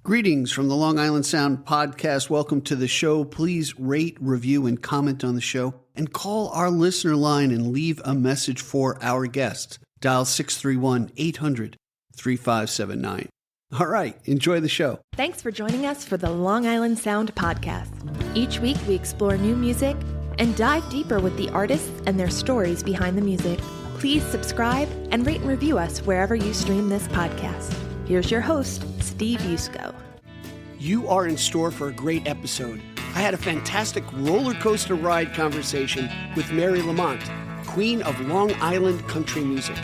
Greetings from the Long Island Sound podcast. Welcome to the show. Please rate, review, and comment on the show, and call our listener line and leave a message for our guests. Dial 631-800-3579. All right, enjoy the show. Thanks for joining us for the Long Island Sound podcast. Each week we explore new music and dive deeper with the artists and their stories behind the music. Please subscribe and rate and review us wherever you stream this podcast. Here's your host, Steve Yusko. You are in store for a great episode. I had a fantastic roller coaster ride conversation with Mary Lamont, queen of Long Island country music.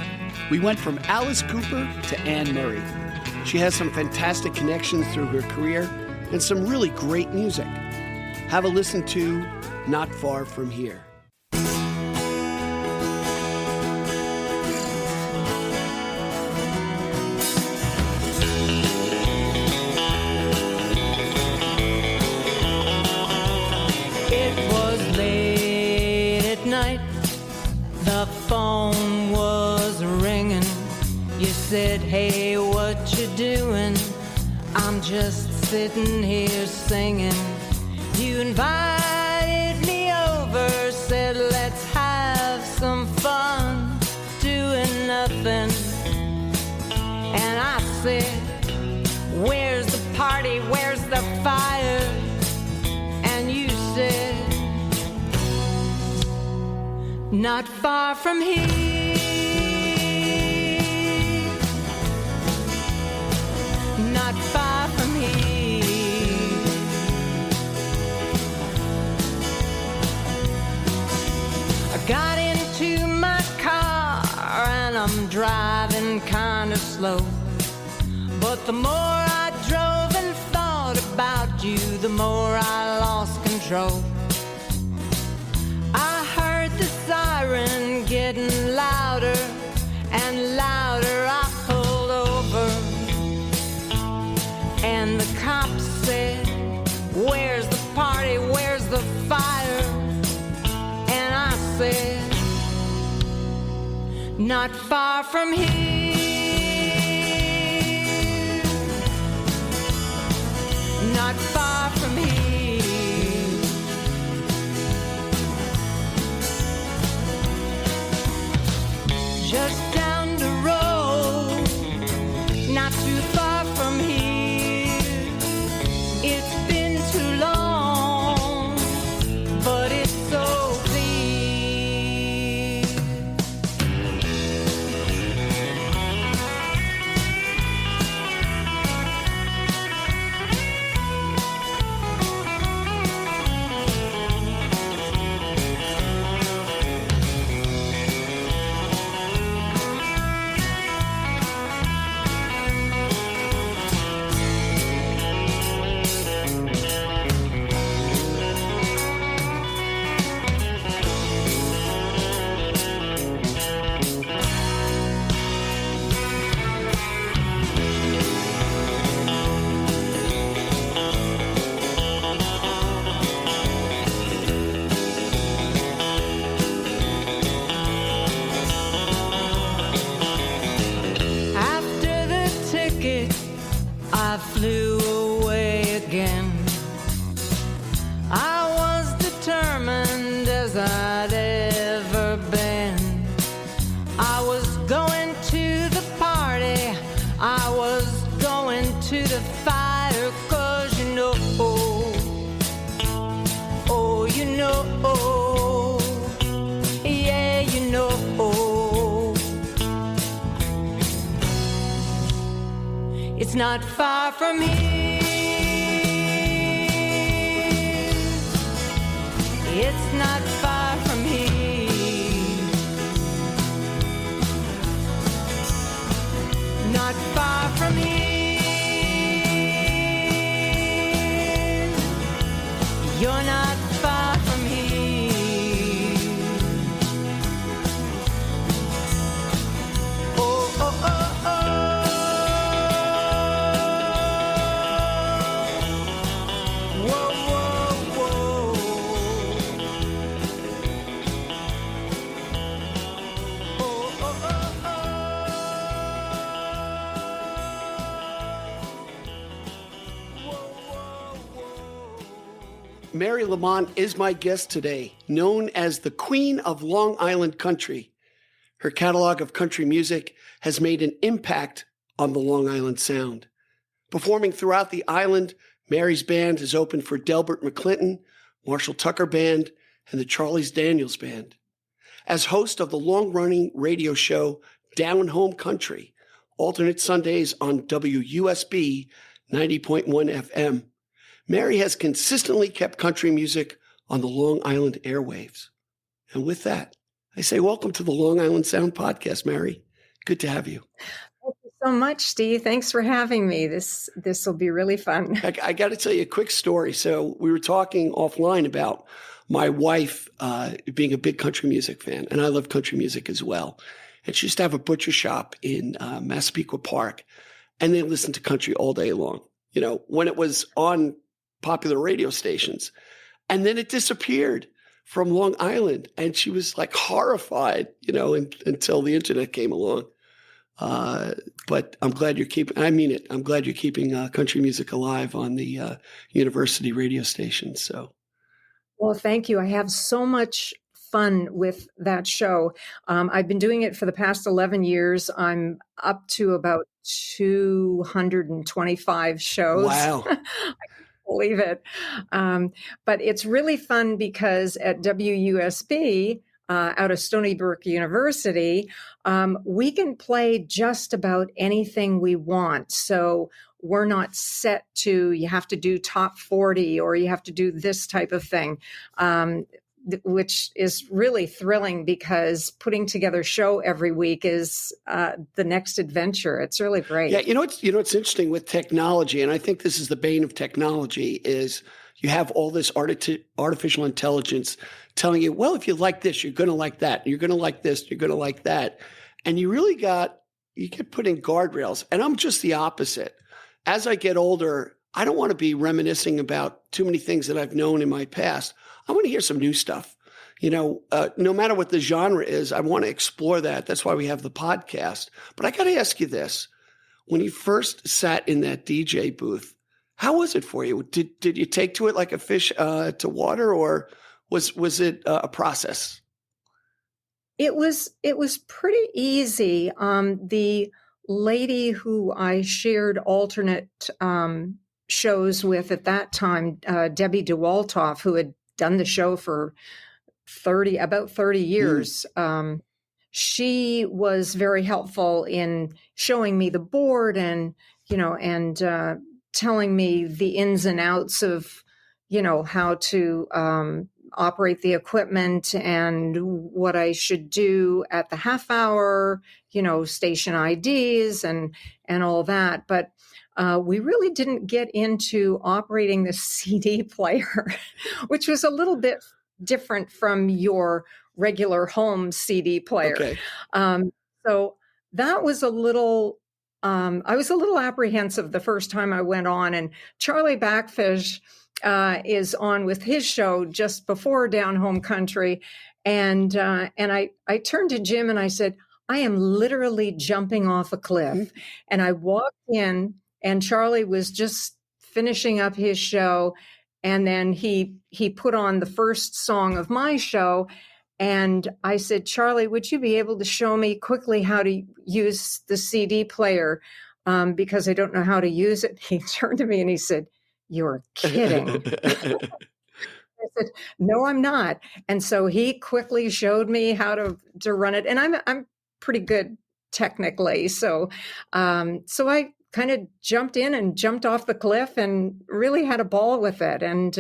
We went from Alice Cooper to Anne Murray. She has some fantastic connections through her career and some really great music. Have a listen to Not Far From Here. The phone was ringing. You said, hey, what you doing? I'm just sitting here singing. You invited me over, said, let's have some fun doing nothing. And I said, where's the party? Where's the fire? And you said, not far from here, not far from here. I got into my car and I'm driving kind of slow. But the more I drove and thought about you, the more I lost control. Siren getting louder and louder. I pulled over and the cop said, where's the party, where's the fire? And I said, not far from here, not far from here. Just down the road, not too far from here. It's been too long, but it's so clear. I flew away again. I was determined as I'd ever been. I was going to the party, I was going to the fire, 'cause you know, oh, you know, yeah, you know. It's not far from here. It's not far from here. Not far from here. You're not far from here. Oh, oh, oh, oh. Mary Lamont is my guest today, known as the Queen of Long Island Country. Her catalog of country music has made an impact on the Long Island sound. Performing throughout the island, Mary's band has opened for Delbert McClinton, Marshall Tucker Band, and the Charles Daniels Band. As host of the long-running radio show Down Home Country, alternate Sundays on WUSB 90.1 FM, Mary has consistently kept country music on the Long Island airwaves. And with that, I say welcome to the Long Island Sound Podcast, Mary. Good to have you. Thank you so much, Steve. Thanks for having me. This will be really fun. I got to tell you a quick story. So we were talking offline about my wife being a big country music fan, and I love country music as well. And she used to have a butcher shop in Massapequa Park, and they listened to country all day long, you know, when it was on popular radio stations. And then it disappeared from Long Island, and she was like horrified, you know, until the internet came along. But I'm glad you're keeping, I mean it, I'm glad you're keeping country music alive on the university radio station. So. Well, thank you. I have so much fun with that show. I've been doing it for the past 11 years. I'm up to about 225 shows. Wow. I can't believe it. But it's really fun because at WUSB, out of Stony Brook University, we can play just about anything we want. So we're not set to, you have to do top 40 or you have to do this type of thing, which is really thrilling because putting together a show every week is the next adventure. It's really great. Yeah, you know what's interesting with technology, and I think this is the bane of technology, is you have all this artificial intelligence telling you, well, if you like this, you're going to like that. You're going to like this. You're going to like that. And you really you get put in guardrails. And I'm just the opposite. As I get older, I don't want to be reminiscing about too many things that I've known in my past. I want to hear some new stuff. You know, no matter what the genre is, I want to explore that. That's why we have the podcast. But I got to ask you this. When you first sat in that DJ booth, how was it for you? Did you take to it like a fish to water, or was it a process? It was pretty easy. The lady who I shared alternate shows with at that time, Debbie DeWaltoff, who had done the show for about 30 years. She was very helpful in showing me the board and, you know, and telling me the ins and outs of, you know, how to operate the equipment and what I should do at the half hour, you know, station IDs and all that. But we really didn't get into operating the CD player, which was a little bit different from your regular home CD player. Okay. So that was I was a little apprehensive the first time I went on, and Charlie Backfish is on with his show just before Down Home Country. And I turned to Jim and I said, I am literally jumping off a cliff. And I walked in and Charlie was just finishing up his show. And then he put on the first song of my show. And I said, Charlie, would you be able to show me quickly how to use the CD player? Because I don't know how to use it. He turned to me and he said, you're kidding. I said, no, I'm not. And so he quickly showed me how to run it. And I'm pretty good technically. So I kind of jumped in and jumped off the cliff and really had a ball with it. And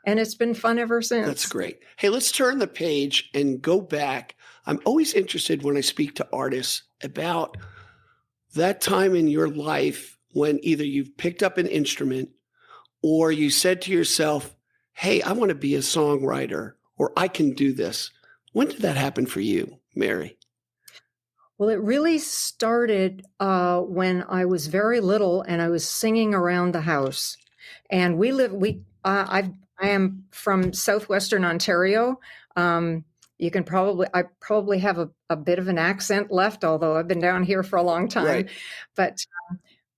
it's been fun ever since. That's great. Hey, let's turn the page and go back. I'm always interested when I speak to artists about that time in your life when either you've picked up an instrument or you said to yourself, hey, I want to be a songwriter, or I can do this. When did that happen for you, Mary? Well, it really started when I was very little and I was singing around the house. And I am from southwestern Ontario. I probably have a bit of an accent left, although I've been down here for a long time. Right. But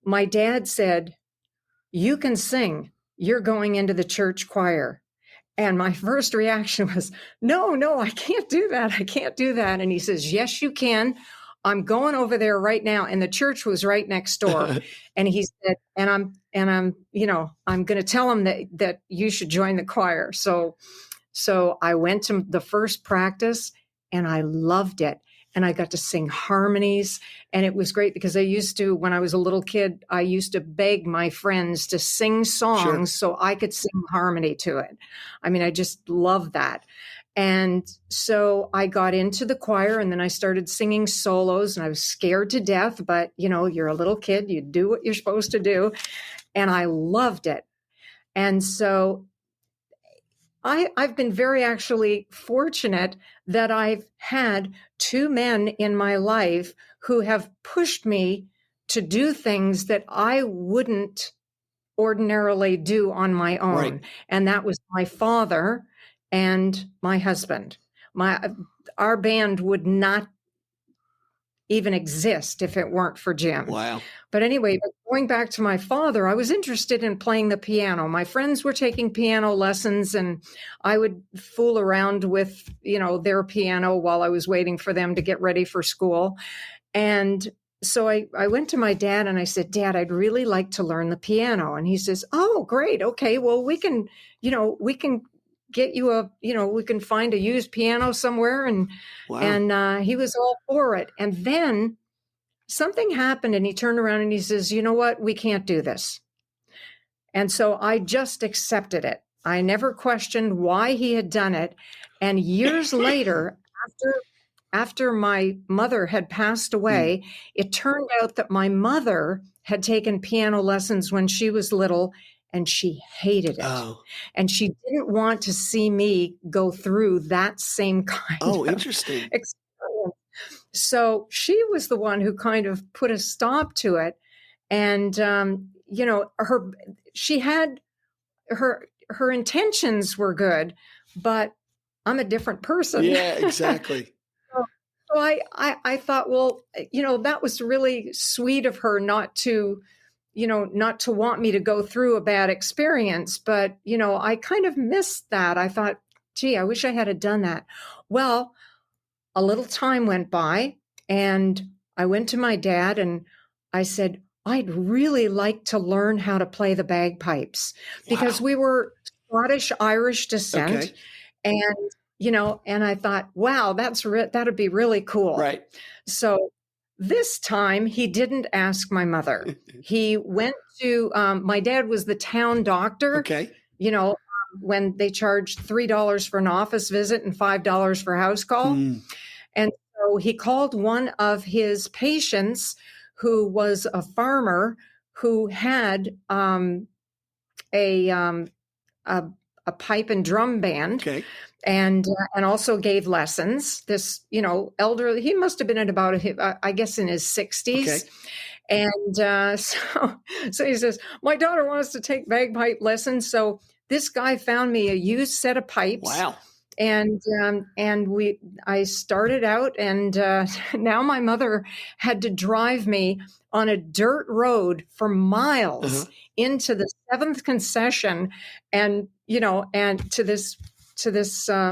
my dad said, you can sing. You're going into the church choir. And my first reaction was, no, I can't do that. I can't do that. And he says, yes, you can. I'm going over there right now. And the church was right next door. And he said, and I'm, I'm going to tell him that you should join the choir. So I went to the first practice and I loved it. And I got to sing harmonies. And it was great because when I was a little kid, I used to beg my friends to sing songs so I could sing harmony to it. I mean, I just love that. And so I got into the choir and then I started singing solos and I was scared to death, but you're a little kid, you do what you're supposed to do. And I loved it. And so I've been very actually fortunate that I've had two men in my life who have pushed me to do things that I wouldn't ordinarily do on my own. Right. And that was my father and my husband. Our band would not even exist if it weren't for Jim. Wow. But anyway, going back to my father, I was interested in playing the piano. My friends were taking piano lessons and I would fool around with, their piano while I was waiting for them to get ready for school. And so I went to my dad and I said, Dad, I'd really like to learn the piano. And he says, oh, great. Okay, well, we can get you we can find a used piano somewhere. And, wow. And he was all for it. And then something happened and he turned around and he says, you know what? We can't do this. And so I just accepted it. I never questioned why he had done it. And years later, after my mother had passed away, it turned out that my mother had taken piano lessons when she was little and she hated it. Oh. And she didn't want to see me go through that same kind of interesting experience. So she was the one who kind of put a stop to it. And, she had her intentions were good, but I'm a different person. Yeah, exactly. So I thought, well, that was really sweet of her not to want me to go through a bad experience. But, I kind of missed that. I thought, gee, I wish I had done that. Well, a little time went by and I went to my dad and I said, I'd really like to learn how to play the bagpipes because we were Scottish-Irish descent. Okay. And I thought, wow, that'd be really cool. Right. So this time he didn't ask my mother. He went to, my dad was the town doctor. Okay. When they charged $3 for an office visit and $5 for house call. And so he called one of his patients who was a farmer who had a pipe and drum band. Okay. And also gave lessons. This, elderly, he must have been at about, I guess, in his 60s. Okay. And so he says, my daughter wants to take bagpipe lessons. So this guy found me a used set of pipes. Wow. And I started out, and now my mother had to drive me on a dirt road for miles into the 7th concession, and to this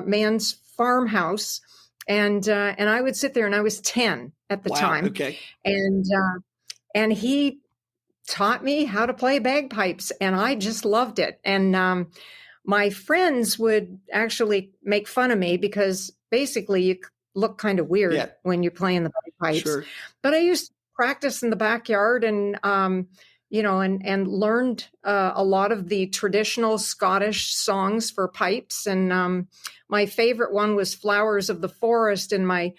man's farmhouse, and I would sit there, and I was 10 at the time. Okay. And he taught me how to play bagpipes, and I just loved it. And my friends would actually make fun of me because basically you look kind of weird when you're playing the bagpipes. Sure. But I used to practice in the backyard and learned a lot of the traditional Scottish songs for pipes. And my favorite one was Flowers of the Forest. And my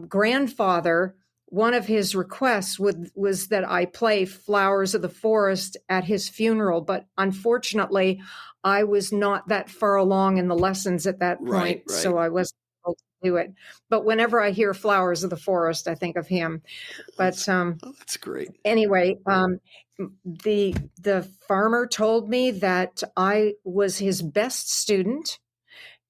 grandfather, one of his requests was that I play Flowers of the Forest at his funeral. But unfortunately, I was not that far along in the lessons at that point. Right. So I wasn't able to do it. But whenever I hear Flowers of the Forest, I think of him. But that's great. Anyway, the farmer told me that I was his best student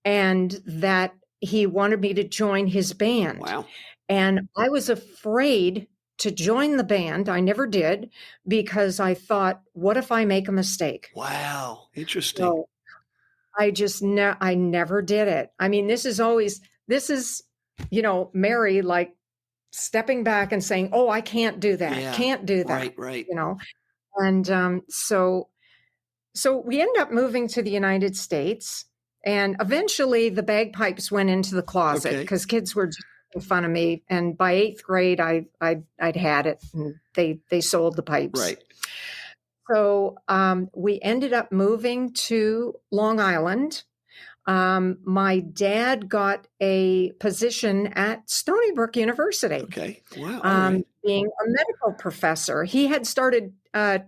and that he wanted me to join his band. Wow. And I was afraid to join the band. I never did because I thought, what if I make a mistake? Wow. Interesting. I never did it. I mean, this is, Mary, like stepping back and saying, oh, I can't do that. Yeah. Can't do that. Right. And so we ended up moving to the United States, and eventually the bagpipes went into the closet because kids were just making fun of me. And by 8th grade, I'd had it, and they sold the pipes. Right. So we ended up moving to Long Island. My dad got a position at Stony Brook University. Okay. Wow. Being a medical professor. He had started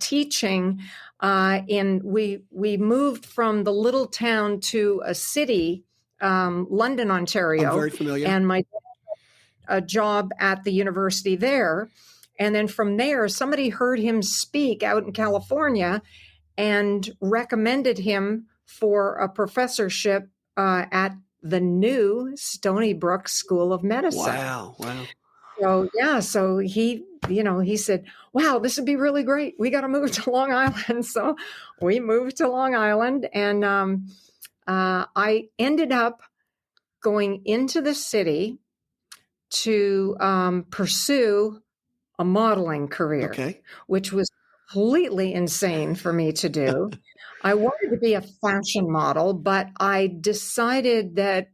teaching we moved from the little town to a city, London, Ontario. I'm very familiar. And my dad had a job at the university there. And then from there, somebody heard him speak out in California and recommended him for a professorship at the new Stony Brook School of Medicine. Wow. So he said, wow, this would be really great. We got to move to Long Island. So we moved to Long Island, and I ended up going into the city to pursue a modeling career, which was completely insane for me to do. I wanted to be a fashion model, but I decided that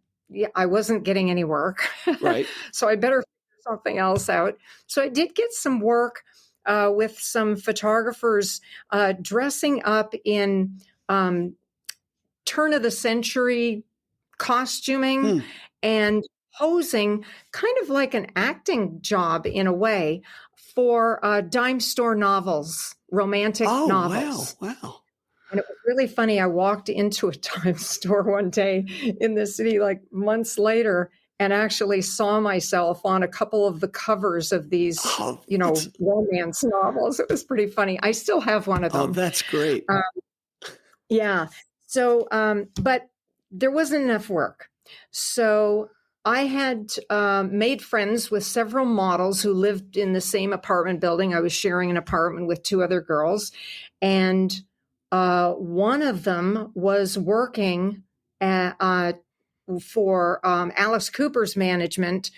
I wasn't getting any work. Right. So I better figure something else out. So I did get some work with some photographers dressing up in turn of the century costuming and posing, kind of like an acting job in a way, for dime store novels, romantic novels. Wow. And it was really funny. I walked into a dime store one day in the city, like months later, and actually saw myself on a couple of the covers of these, romance novels. It was pretty funny. I still have one of them. Oh, that's great. Yeah. So, but there wasn't enough work. So I had made friends with several models who lived in the same apartment building. I was sharing an apartment with 2 other girls, and one of them was working for Alice Cooper's management,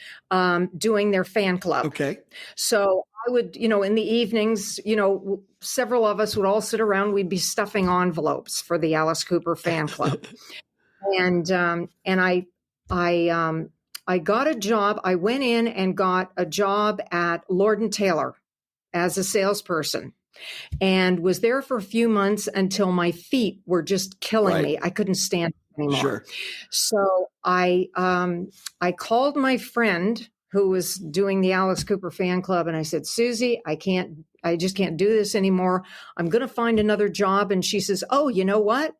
doing their fan club. Okay. So I would, in the evenings, several of us would all sit around. We'd be stuffing envelopes for the Alice Cooper fan club, and I got a job. I went in and got a job at Lord & Taylor as a salesperson, and was there for a few months until my feet were just killing me. I couldn't stand it anymore. Sure. So I called my friend who was doing the Alice Cooper fan club, and I said, Susie, I just can't do this anymore. I'm going to find another job. And she says, oh, you know what?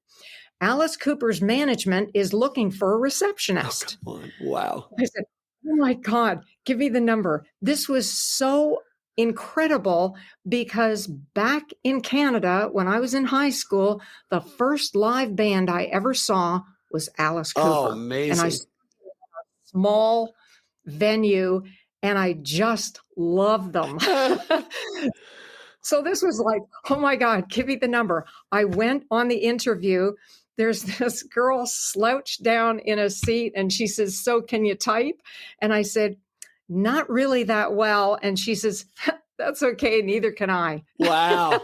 Alice Cooper's management is looking for a receptionist. Oh, come on. Wow. I said, oh my God, give me the number. This was so incredible, because back in Canada, when I was in high school, the first live band I ever saw was Alice Cooper. Oh, amazing. And I saw a small venue, and I just loved them. So this was like, oh my God, give me the number. I went on the interview. There's this girl slouched down in a seat, and she says, so can you type? And I said, not really that well. And she says, that's okay. Neither can I. Wow.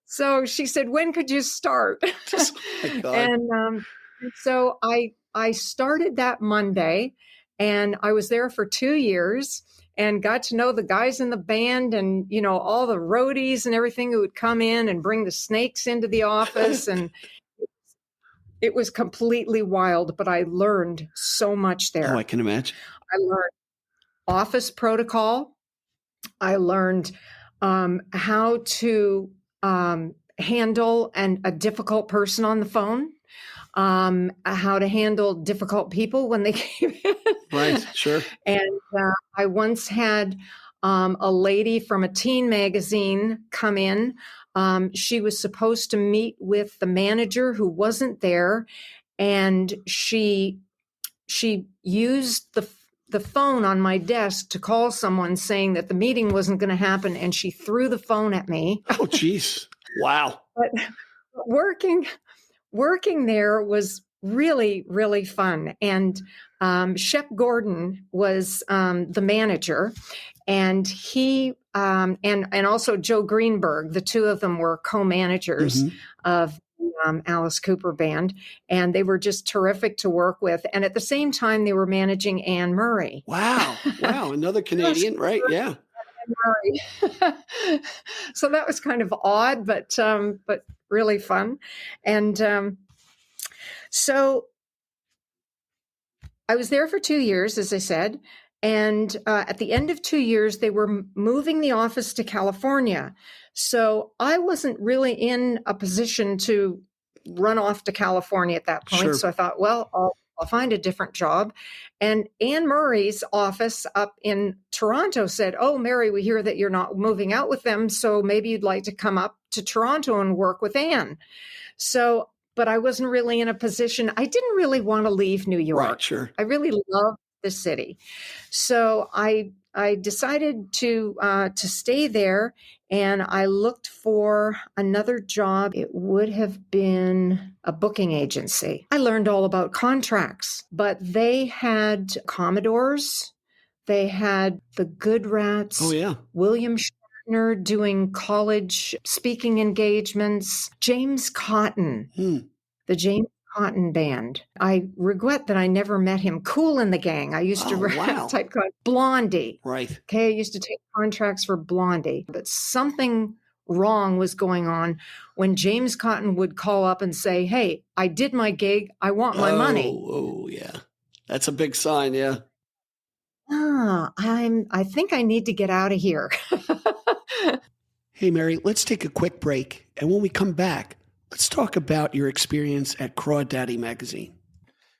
So she said, when could you start? Oh my God. And so I started that Monday, and I was there for 2 years and got to know the guys in the band, and, all the roadies and everything who would come in and bring the snakes into the office. And it was completely wild, but I learned so much there. Oh, I can imagine. I learned office protocol. I learned how to handle a difficult person on the phone, how to handle difficult people when they came in. Right, sure. And I once had a lady from a teen magazine come in. She was supposed to meet with the manager who wasn't there, and she used the phone on my desk to call someone saying that the meeting wasn't going to happen, and she threw the phone at me. Oh, geez. Wow. But working working there was really, really fun. And Shep Gordon was the manager, and he and also Joe Greenberg. The two of them were co-managers of Alice Cooper Band, and they were just terrific to work with. And at the same time, they were managing Anne Murray. Wow. Another Canadian, right? Yeah. So that was kind of odd, but really fun. And so I was there for 2 years, as I said. And at the end of 2 years, they were moving the office to California. So I wasn't really in a position to run off to California at that point. Sure. So I thought, well, I'll find a different job. And Anne Murray's office up in Toronto said, oh, Mary, we hear that you're not moving out with them, so maybe you'd like to come up to Toronto and work with Anne. So, but I wasn't really in a position. I didn't really want to leave New York. Right, sure. I really loved the city. So I decided to stay there, and I looked for another job. It would have been a booking agency. I learned all about contracts, but they had Commodores, they had the Good Rats. Oh, yeah. William Shatner doing college speaking engagements, James Cotton, the James Cotton Band. I regret that I never met him. Kool and the Gang. I used to type Blondie. Right. Okay, I used to take contracts for Blondie, but something wrong was going on when James Cotton would call up and say, hey, I did my gig. I want my money. Oh, yeah. That's a big sign, yeah. I think I need to get out of here. Hey, Mary, let's take a quick break. And when we come back, let's talk about your experience at Crawdaddy Magazine.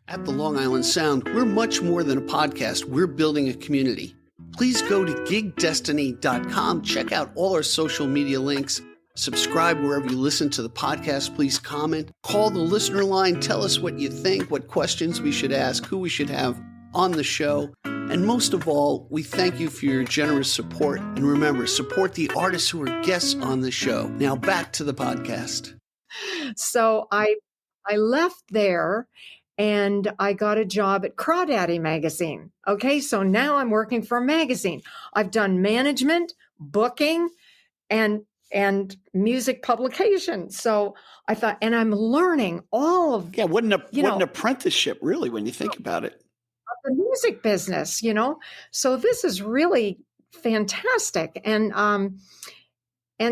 At the Long Island Sound, we're much more than a podcast. We're building a community. Please go to gigdestiny.com. Check out all our social media links. Subscribe wherever you listen to the podcast. Please comment. Call the listener line. Tell us what you think, what questions we should ask, who we should have on the show. And most of all, we thank you for your generous support. And remember, support the artists who are guests on the show. Now back to the podcast. So I left there and I got a job at Crawdaddy Magazine. Okay, so now I'm working for a magazine. I've done management, booking, and music publication. So I thought, and I'm learning all of what an apprenticeship, really, when you think about it. The music business, So this is really fantastic. And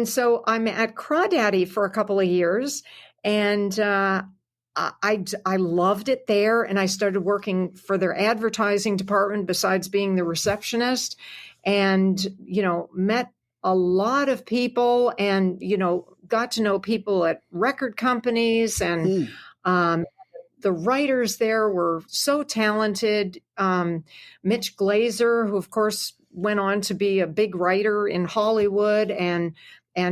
so I'm at Crawdaddy for a couple of years, and I loved it there. And I started working for their advertising department besides being the receptionist, and, met a lot of people and, got to know people at record companies, and the writers there were so talented. Mitch Glazer, who of course went on to be a big writer in Hollywood, and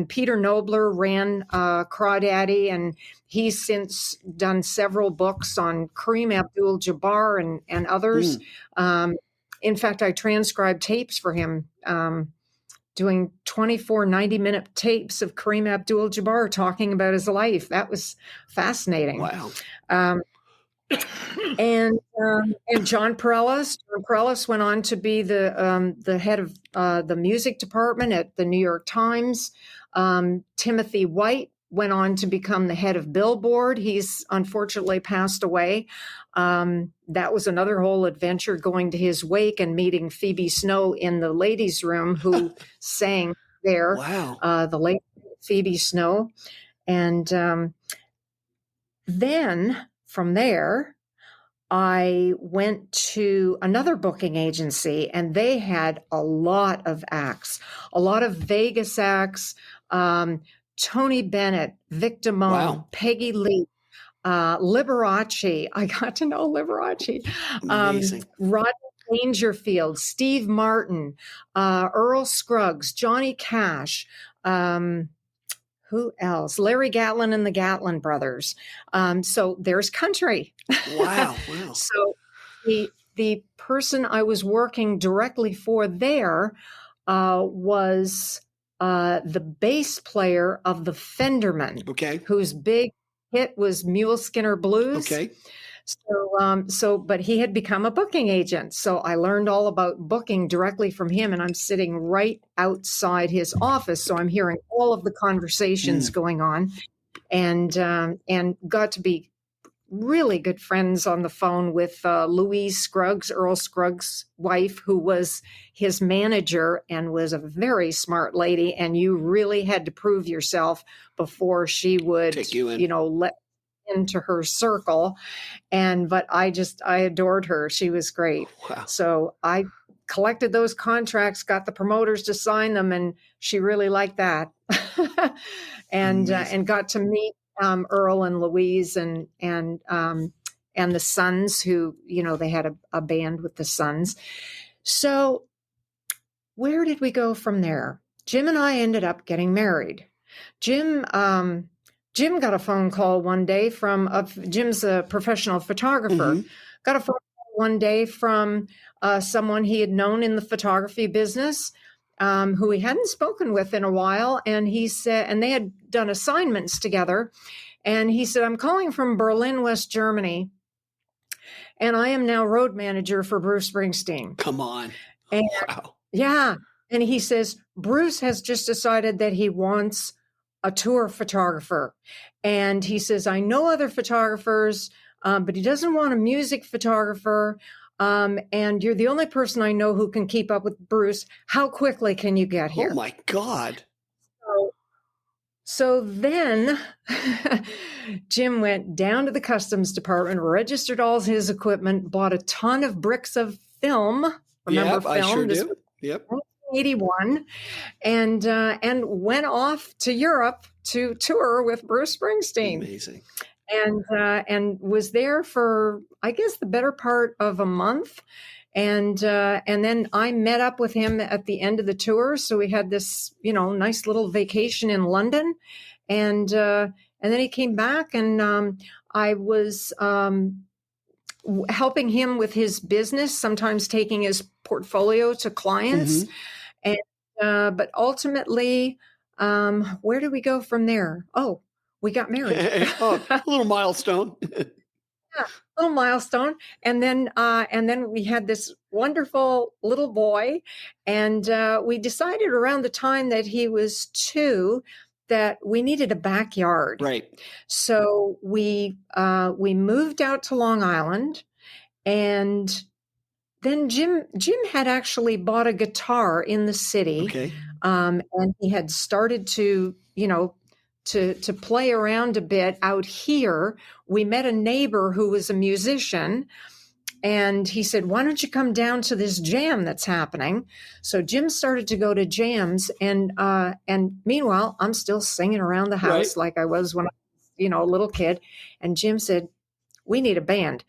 Peter Nobler ran Crawdaddy, and he's since done several books on Kareem Abdul-Jabbar and others. In fact, I transcribed tapes for him, doing 24 90-minute tapes of Kareem Abdul-Jabbar talking about his life. That was fascinating. Wow. And John Perellis. John Perellis went on to be the head of the music department at the New York Times. Timothy White went on to become the head of Billboard. He's unfortunately passed away. That was another whole adventure, going to his wake and meeting Phoebe Snow in the ladies' room, who sang there. Wow. The late Phoebe Snow. And then from there, I went to another booking agency, and they had a lot of acts, a lot of Vegas acts. Tony Bennett, Vic Damone, Peggy Lee, Liberace. I got to know Liberace. Amazing. Rodney Dangerfield, Steve Martin, Earl Scruggs, Johnny Cash. Who else? Larry Gatlin and the Gatlin brothers. So there's country. Wow. So the person I was working directly for there was the bass player of the Fenderman, Okay. who's big hit was Mule Skinner Blues. Okay. But he had become a booking agent. So I learned all about booking directly from him, and I'm sitting right outside his office. So I'm hearing all of the conversations going on, and got to be really good friends on the phone with Louise Scruggs, Earl Scruggs' wife, who was his manager and was a very smart lady. And you really had to prove yourself before she would, take you in. let into her circle. But I adored her. She was great. Wow. So I collected those contracts, got the promoters to sign them, and she really liked that. and got to meet Earl and Louise and the Sons, who, they had a band with the Sons. So where did we go from there? Jim and I ended up getting married. Jim got a phone call one day from Jim's a professional photographer. Got a phone call one day from someone he had known in the photography business, who he hadn't spoken with in a while. And he said, and they had done assignments together. And he said, I'm calling from Berlin, West Germany, and I am now road manager for Bruce Springsteen. Come on. And, wow. Yeah. And he says, Bruce has just decided that he wants a tour photographer. And he says, I know other photographers, but he doesn't want a music photographer. And you're the only person I know who can keep up with Bruce. How quickly can you get here? Oh my God. So then Jim went down to the customs department, registered all his equipment, bought a ton of bricks of film. Remember film? I sure do. Yep. 1981, and went off to Europe to tour with Bruce Springsteen. Amazing. And was there for, I guess, the better part of a month. And then I met up with him at the end of the tour. So we had this, nice little vacation in London. And then he came back, and I was helping him with his business, sometimes taking his portfolio to clients. But ultimately, where did we go from there? Oh, we got married. A little milestone. Yeah, little milestone. And then we had this wonderful little boy. And we decided around the time that he was 2 that we needed a backyard. Right. So we moved out to Long Island, and then Jim had actually bought a guitar in the city. Okay. And he had started to play around a bit out here. We met a neighbor who was a musician, and he said, why don't you come down to this jam that's happening? So Jim started to go to jams, and meanwhile, I'm still singing around the house like I was when I was, a little kid. And Jim said, we need a band.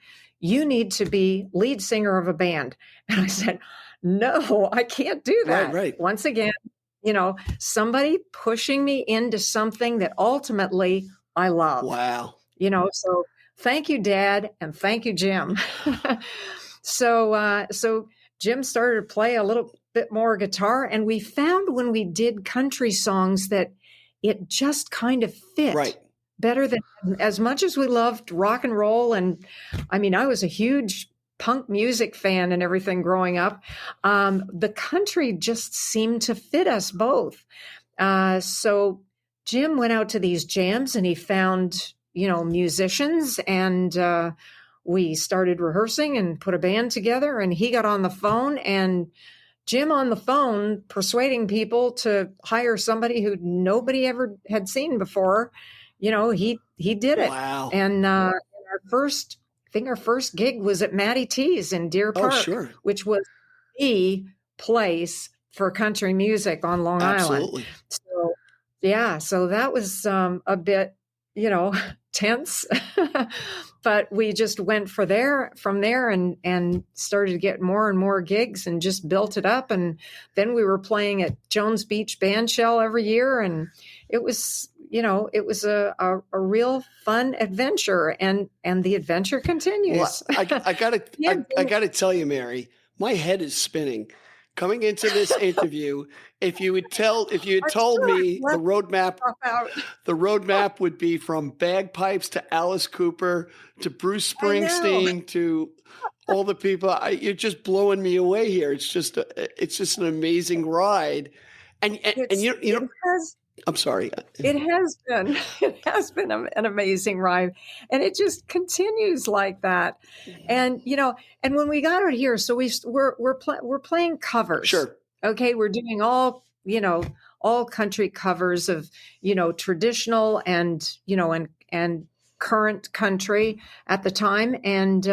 You need to be lead singer of a band. And I said, no, I can't do that. Right. Once again, somebody pushing me into something that ultimately I love. Wow. So thank you, Dad, and thank you, Jim. So Jim started to play a little bit more guitar, and we found when we did country songs that it just kind of fit. Right. Better than, as much as we loved rock and roll. And I mean, I was a huge punk music fan and everything growing up. The country just seemed to fit us both. So Jim went out to these jams, and he found, musicians, and we started rehearsing and put a band together, and he got on the phone, and Jim on the phone persuading people to hire somebody who nobody ever had seen before. He did it. Wow. And our first gig was at Matty T's in Deer Park, which was the place for country music on Long Island. So that was a bit, tense, but we just went from there and started to get more and more gigs and just built it up. And then we were playing at Jones Beach Bandshell every year, and it was a real fun adventure, and the adventure continues. Well, I gotta tell you, Mary, my head is spinning. coming into this interview, if you had told me the roadmap would be from bagpipes to Alice Cooper to Bruce Springsteen to all the people, you're just blowing me away here. It's just an amazing ride, and you know. I'm sorry. It has been an amazing ride, and it just continues like that. And and when we got out here, so we're playing covers. Sure. Okay, we're doing all country covers of traditional and and current country at the time, and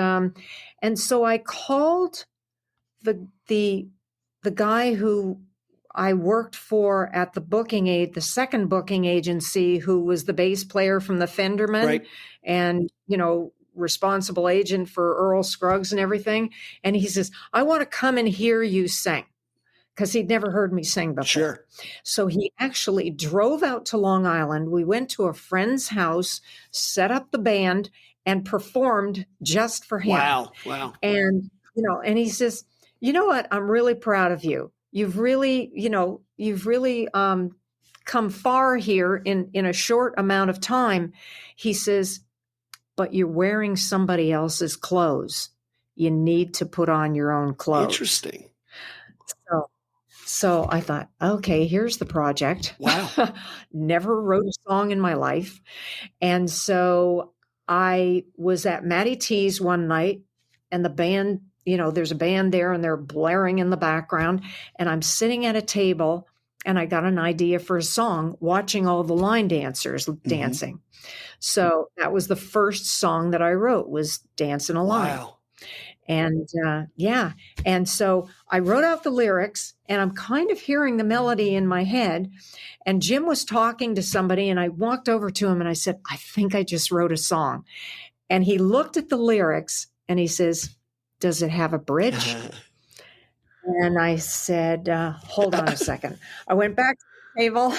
so I called the guy who I worked for at the second booking agency, who was the bass player from the Fenderman, right, and responsible agent for Earl Scruggs and everything. And he says, "I want to come and hear you sing," because he'd never heard me sing before. Sure. So he actually drove out to Long Island. We went to a friend's house, set up the band, and performed just for him. Wow. And and he says, "You know what? I'm really proud of you. You've really come far here in a short amount of time." He says, "But you're wearing somebody else's clothes. You need to put on your own clothes." Interesting. So I thought, okay, here's the project. Wow. Never wrote a song in my life. And so I was at Matty T's one night, and the band, there's a band there and they're blaring in the background, and I'm sitting at a table and I got an idea for a song watching all the line dancers dancing. So that was the first song that I wrote, was Dancing a Line. Wow. And and so I wrote out the lyrics, and I'm kind of hearing the melody in my head. And Jim was talking to somebody, and I walked over to him and I said, "I think I just wrote a song." And he looked at the lyrics and he says, "Does it have a bridge?" And I said, "Hold on a second." I went back to the table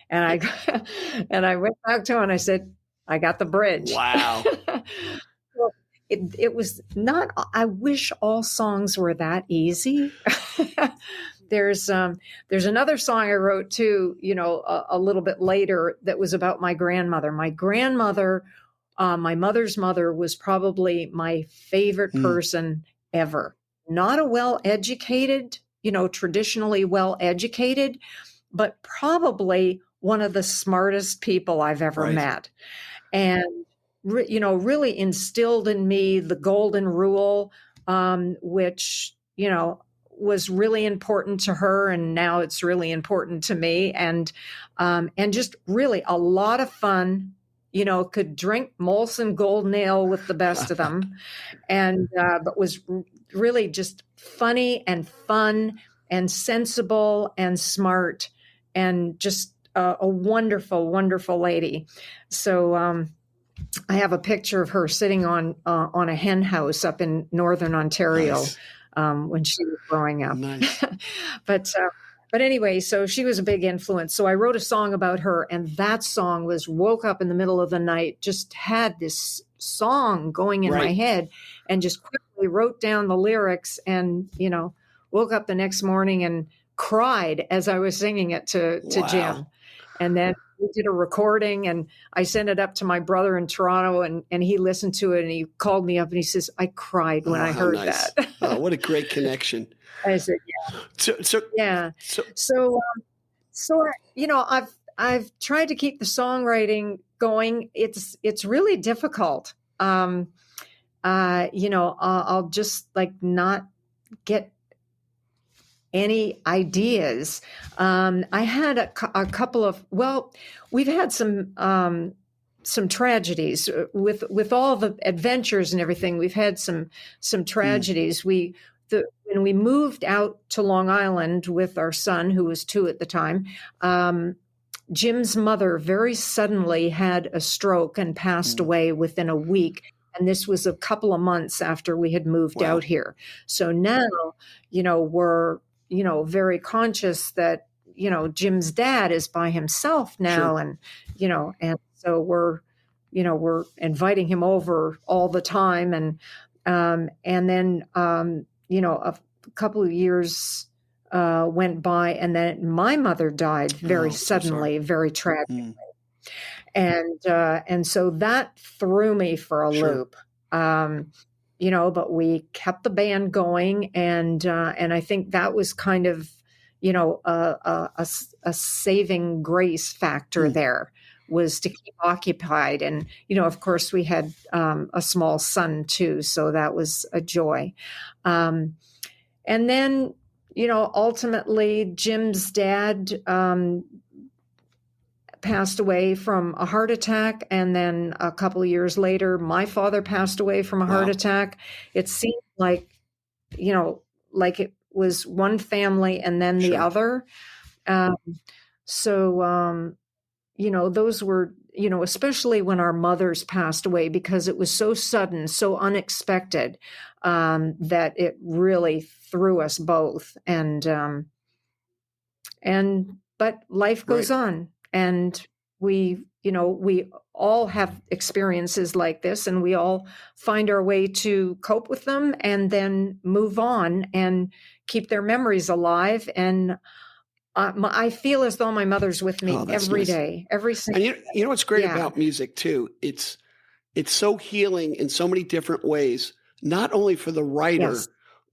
and I went back to him and I said, "I got the bridge." Wow. Well, it was not, I wish all songs were that easy. There's another song I wrote too, a little bit later, that was about my grandmother. My grandmother, my mother's mother, was probably my favorite person ever. Not a well-educated, traditionally well-educated, but probably one of the smartest people I've ever met. And, really instilled in me the golden rule, which, was really important to her. And now it's really important to me. And just really a lot of fun. Could drink Molson Golden Ale with the best of them, and but was really just funny and fun and sensible and smart, and just a wonderful, wonderful lady. So I have a picture of her sitting on a hen house up in Northern Ontario. Nice. When she was growing up. Nice. But anyway, so she was a big influence. So I wrote a song about her, and that song was woke up in the middle of the night, just had this song going in my head, and just quickly wrote down the lyrics, and, woke up the next morning and cried as I was singing it to Jim. And then we did a recording, and I sent it up to my brother in Toronto, and he listened to it, and he called me up and he says, "I cried when I heard that." Oh, what a great connection. I said, "Yeah." So I've tried to keep the songwriting going. It's really difficult. I'll just not get any ideas. I had a couple of, we've had some tragedies with all the adventures and everything. We've had some tragedies. When we moved out to Long Island with our son, who was 2 at the time, Jim's mother very suddenly had a stroke and passed away within a week. And this was a couple of months after we had moved out here. So now, we're, very conscious that, Jim's dad is by himself now. And, and so we're inviting him over all the time. And then, a couple of years went by, and then my mother died very suddenly, very tragically. And so that threw me for a loop. But we kept the band going, and I think that was kind of, a saving grace factor there, was to keep occupied. And, of course, we had a small son too, so that was a joy. And then, ultimately Jim's dad passed away from a heart attack. And then a couple of years later, my father passed away from a heart attack. It seemed like, like it was one family and then the other. Those were, especially when our mothers passed away, because it was so sudden, so unexpected, that it really threw us both. But life goes on. And we all have experiences like this, and we all find our way to cope with them and then move on and keep their memories alive. And I feel as though my mother's with me every day, every single day. And you know what's great about music too? It's so healing in so many different ways, not only for the writer,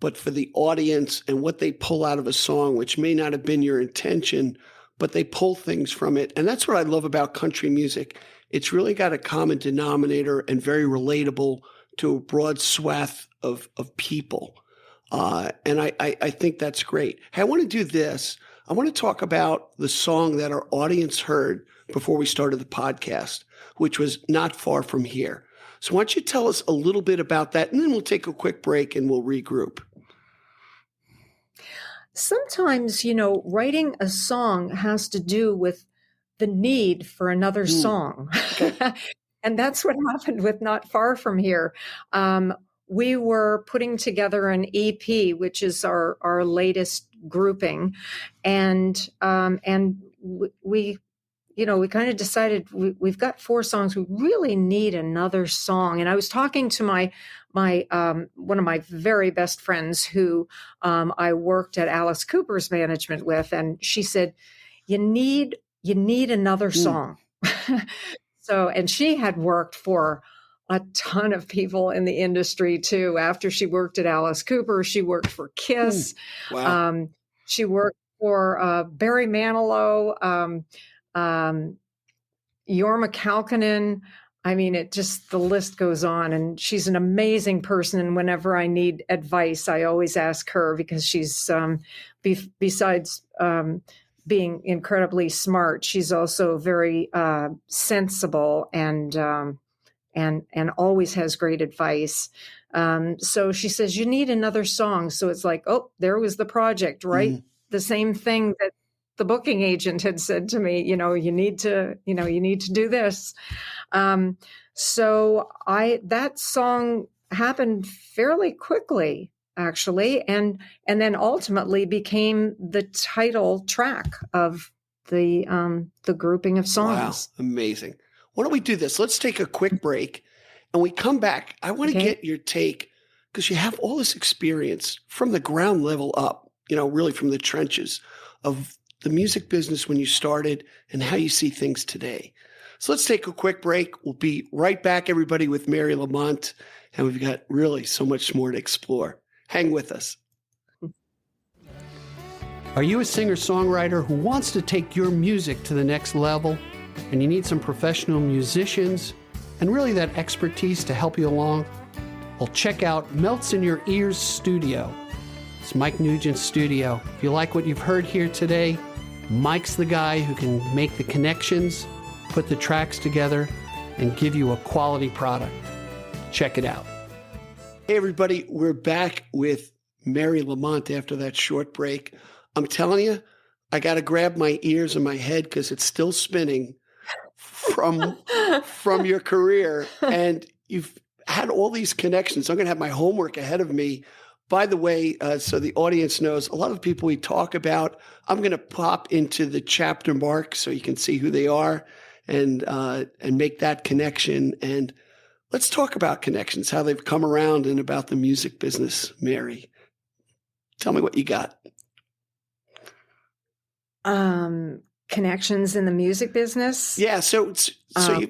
but for the audience and what they pull out of a song, which may not have been your intention, but they pull things from it. And that's what I love about country music. It's really got a common denominator and very relatable to a broad swath of people. And I think that's great. Hey, I want to do this. I want to talk about the song that our audience heard before we started the podcast, which was Not Far From Here. So why don't you tell us a little bit about that, and then we'll take a quick break and we'll regroup. Sometimes, writing a song has to do with the need for another song. And that's what happened with Not Far From Here. We were putting together an EP, which is our latest grouping. And we kind of decided we've got 4 songs. We really need another song. And I was talking to my one of my very best friends who I worked at Alice Cooper's management with, and she said, "You need another song." So, and she had worked for a ton of people in the industry too. After she worked at Alice Cooper, she worked for Kiss. Wow. She worked for Barry Manilow, Jorma Kalkinen. I mean, the list goes on, and she's an amazing person. And whenever I need advice, I always ask her, because she's, besides being incredibly smart, she's also very sensible and always has great advice. So she says, "You need another song." So it's like, oh, there was the project, right? The same thing that the booking agent had said to me, you need to do this. So that song happened fairly quickly, actually, and then ultimately became the title track of the grouping of songs. Wow, amazing. Why don't we do this? Let's take a quick break, and we come back. I want to get your take, because you have all this experience from the ground level up, really from the trenches of the music business when you started and how you see things today. So let's take a quick break. We'll be right back, everybody, with Mary Lamont, and we've got really so much more to explore. Hang with us. Are you a singer-songwriter who wants to take your music to the next level, and you need some professional musicians and really that expertise to help you along? Well, check out Melts in Your Ears Studio. It's Mike Nugent's studio. If you like what you've heard here today, Mike's the guy who can make the connections, put the tracks together, and give you a quality product. Check it out. Hey, everybody. We're back with Mary Lamont after that short break. I'm telling you, I got to grab my ears and my head because it's still spinning from your career. And you've had all these connections. I'm going to have my homework ahead of me. By the way, so the audience knows, a lot of people we talk about, I'm going to pop into the chapter mark so you can see who they are and make that connection. And let's talk about connections, how they've come around, and about the music business. Mary, tell me what you got. connections in the music business. Yeah. So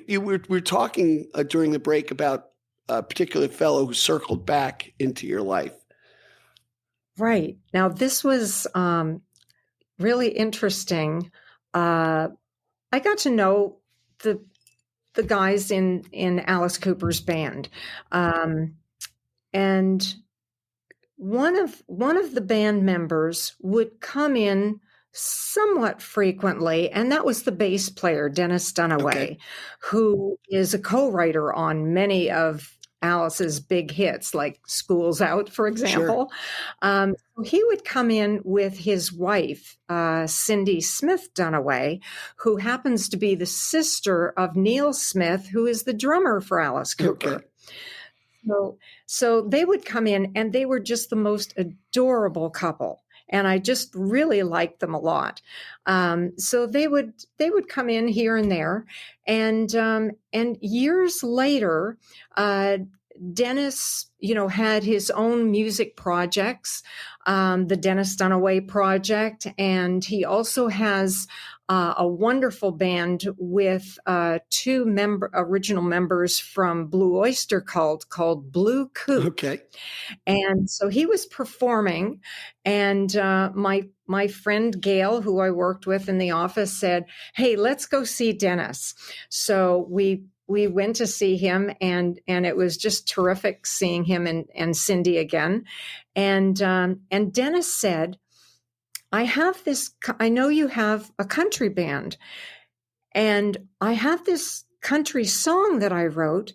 you were talking during the break about a particular fellow who circled back into your life. Right. Now, this was really interesting. I got to know the guys in Alice Cooper's band, and one of the band members would come in somewhat frequently, and that was the bass player, Dennis Dunaway, who is a co-writer on many of Alice's big hits, like School's Out, for example. Sure. He would come in with his wife, Cindy Smith Dunaway, who happens to be the sister of Neil Smith, who is the drummer for Alice Cooper. Okay. So they would come in, and they were just the most adorable couple. And I just really liked them a lot. So they would come in here and there, and years later, Dennis, had his own music projects, the Dennis Dunaway Project, and he also has a wonderful band with two original members from Blue Oyster Cult called Blue Coop. Okay. And so he was performing, and my friend Gail, who I worked with in the office, said, "Hey, let's go see Dennis." So we went to see him, and it was just terrific seeing him and Cindy again. And Dennis said, I know you have a country band, and I have this country song that I wrote,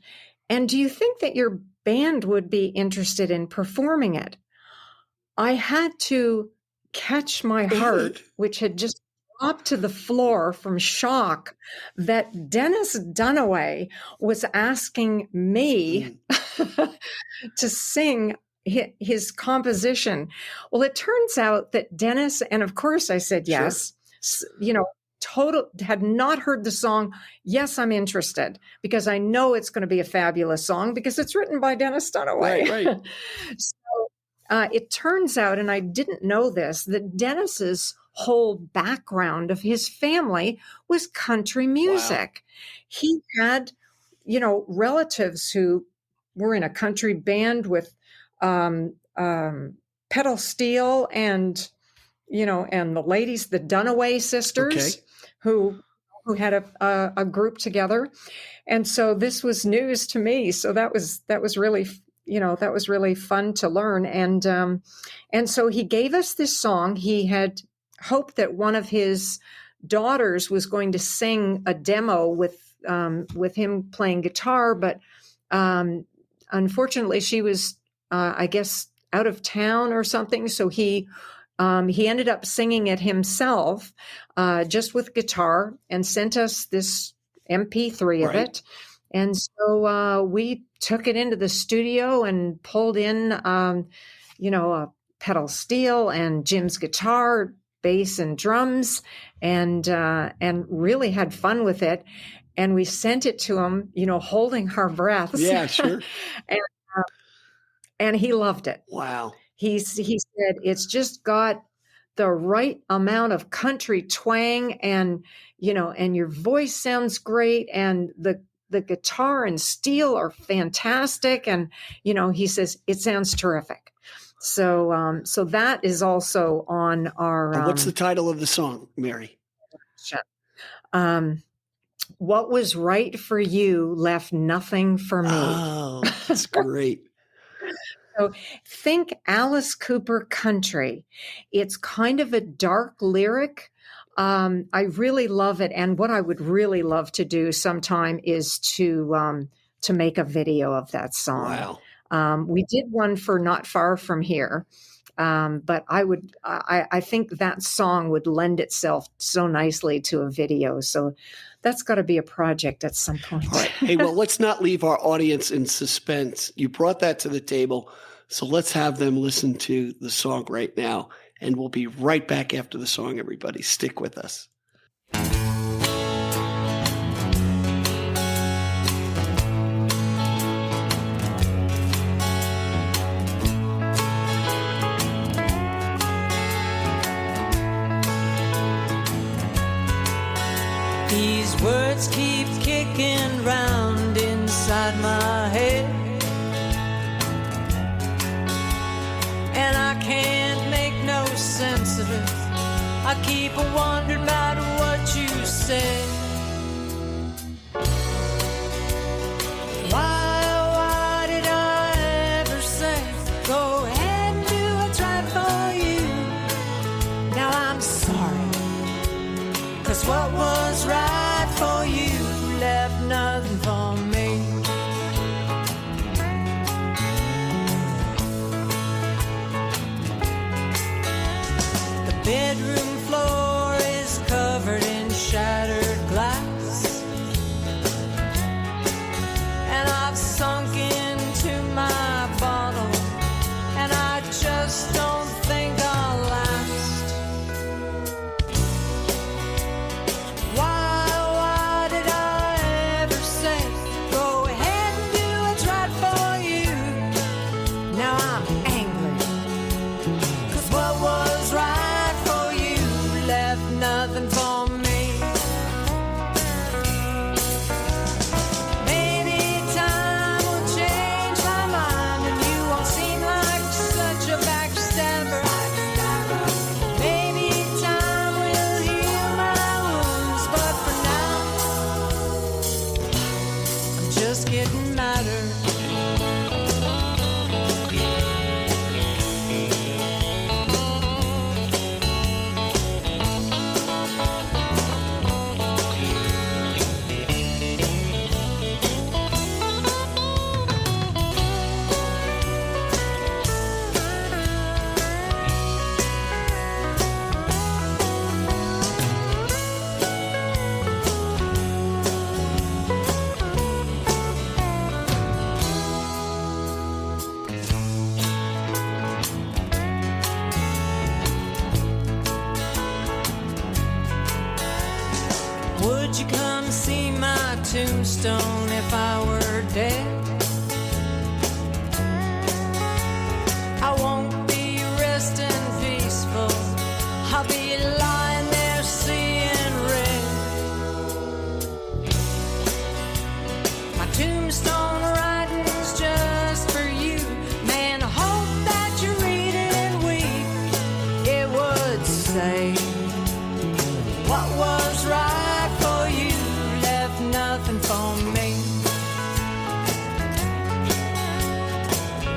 and do you think that your band would be interested in performing it? I had to catch my heart, which had just dropped to the floor from shock, that Dennis Dunaway was asking me to sing his composition. Well, it turns out that Dennis, and of course I said yes, had not heard the song. Yes, I'm interested, because I know it's going to be a fabulous song because it's written by Dennis Dunaway. Right. So it turns out, and I didn't know this, that Dennis's whole background of his family was country music. Wow. He had, relatives who were in a country band with pedal steel, and the ladies, the Dunaway sisters, who had a group together. And so this was news to me. So that was really, that was really fun to learn. And so he gave us this song. He had hoped that one of his daughters was going to sing a demo with him playing guitar, but unfortunately she was, I guess, out of town or something. So he ended up singing it himself, just with guitar, and sent us this MP3 of it. And so we took it into the studio and pulled in, a pedal steel and Jim's guitar, bass and drums, and really had fun with it. And we sent it to him, holding our breaths. Yeah, sure. And he loved it. Wow. He said, it's just got the right amount of country twang, and your voice sounds great, and the guitar and steel are fantastic. And, he says, it sounds terrific. So that is also on our... what's the title of the song, Mary? What Was Right for You Left Nothing for Me. Oh, that's great. So think Alice Cooper country. It's kind of a dark lyric. I really love it. And what I would really love to do sometime is to make a video of that song. Wow. We did one for Not Far From Here. But I think that song would lend itself so nicely to a video. So that's got to be a project at some point. All right. Hey, well, let's not leave our audience in suspense. You brought that to the table, so let's have them listen to the song right now. And we'll be right back after the song, everybody. Stick with us. inside my head, and I can't make no sense of it. I keep wondering about what you said. Why did I ever say, go ahead and do what's right for you? Now I'm sorry, 'cause what was right for you left nothing for me. The bedroom floor is covered in shattered glass, and I've sunk into my bottle, and I just don't think I'll last. Why did I ever say, go ahead and do what's right for you? Now I'm angry, 'cause what was right for you left nothing for me. Maybe time will change my mind, and you won't seem like such a backstabber. Maybe time will heal my wounds, but for now, I'm just getting madder. Would you come see my tombstone if I were dead? I won't be resting peaceful, I'll be lying there seeing red. My tombstone writing's just for you, man, I hope that you read it and weep. It would say, what was right for you left nothing for me.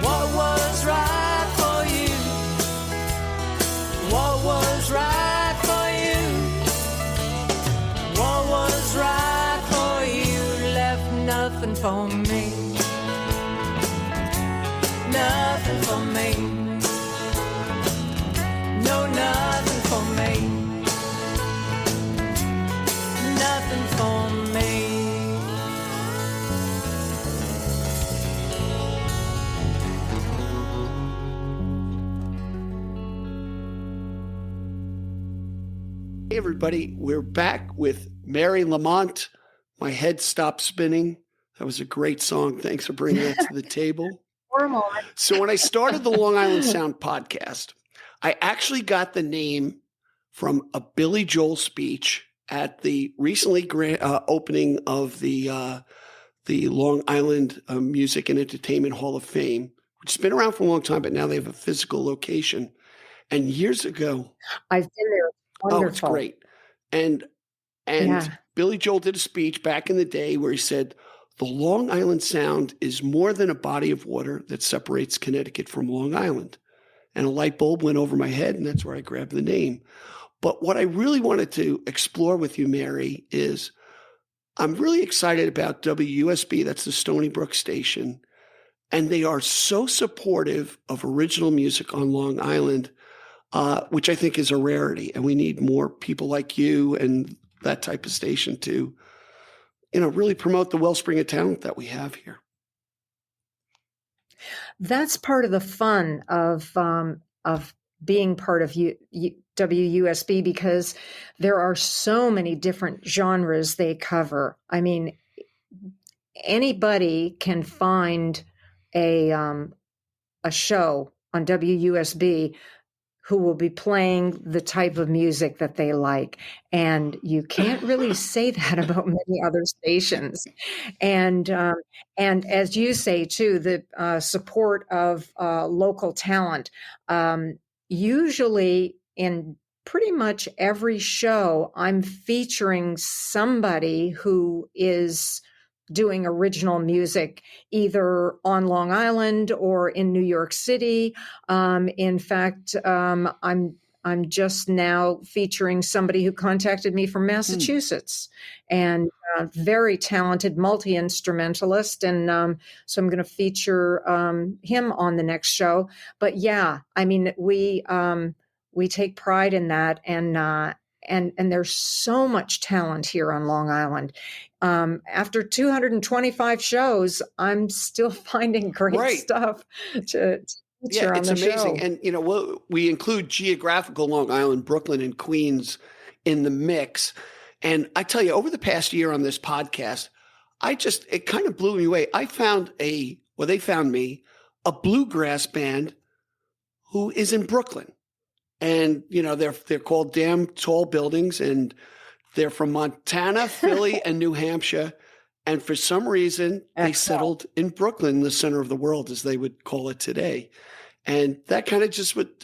What was right for you? What was right for you? What was right for you left nothing for me. Nothing for me. No, nothing for me. Nothing for me. Hey, everybody, we're back with Mary Lamont. My head stopped spinning. That was a great song. Thanks for bringing that to the table. For a moment. So when I started the Long Island Sound podcast, I actually got the name from a Billy Joel speech at the recently opening of the Long Island Music and Entertainment Hall of Fame, which has been around for a long time, but now they have a physical location. And years ago, I've been there. Wonderful. oh, it's great. And Yeah. Billy Joel did a speech back in the day where he said, the Long Island Sound is more than a body of water that separates Connecticut from Long Island. And a light bulb went over my head, and that's where I grabbed the name. But what I really wanted to explore with you, Mary, is I'm really excited about WUSB, that's the Stony Brook station, and they are so supportive of original music on Long Island, which I think is a rarity. And we need more people like you and that type of station to, really promote the wellspring of talent that we have here. That's part of the fun of being part of WUSB, because there are so many different genres they cover. I mean, anybody can find a show on WUSB who will be playing the type of music that they like. And you can't really say that about many other stations. And as you say, too, the support of local talent. Usually in pretty much every show, I'm featuring somebody who is doing original music, either on Long Island or in New York City. In fact, I'm just now featuring somebody who contacted me from Massachusetts, and very talented multi-instrumentalist. And so I'm going to feature him on the next show. But yeah, I mean, we take pride in that, and there's so much talent here on Long Island. After 225 shows, I'm still finding great stuff to feature on the show. It's amazing. And, we include geographical Long Island, Brooklyn, and Queens in the mix. And I tell you, over the past year on this podcast, it kind of blew me away. They found me, a bluegrass band who is in Brooklyn. And, they're called Damn Tall Buildings, and they're from Montana, Philly, and New Hampshire. And for some reason, they settled in Brooklyn, the center of the world, as they would call it today. And that kind of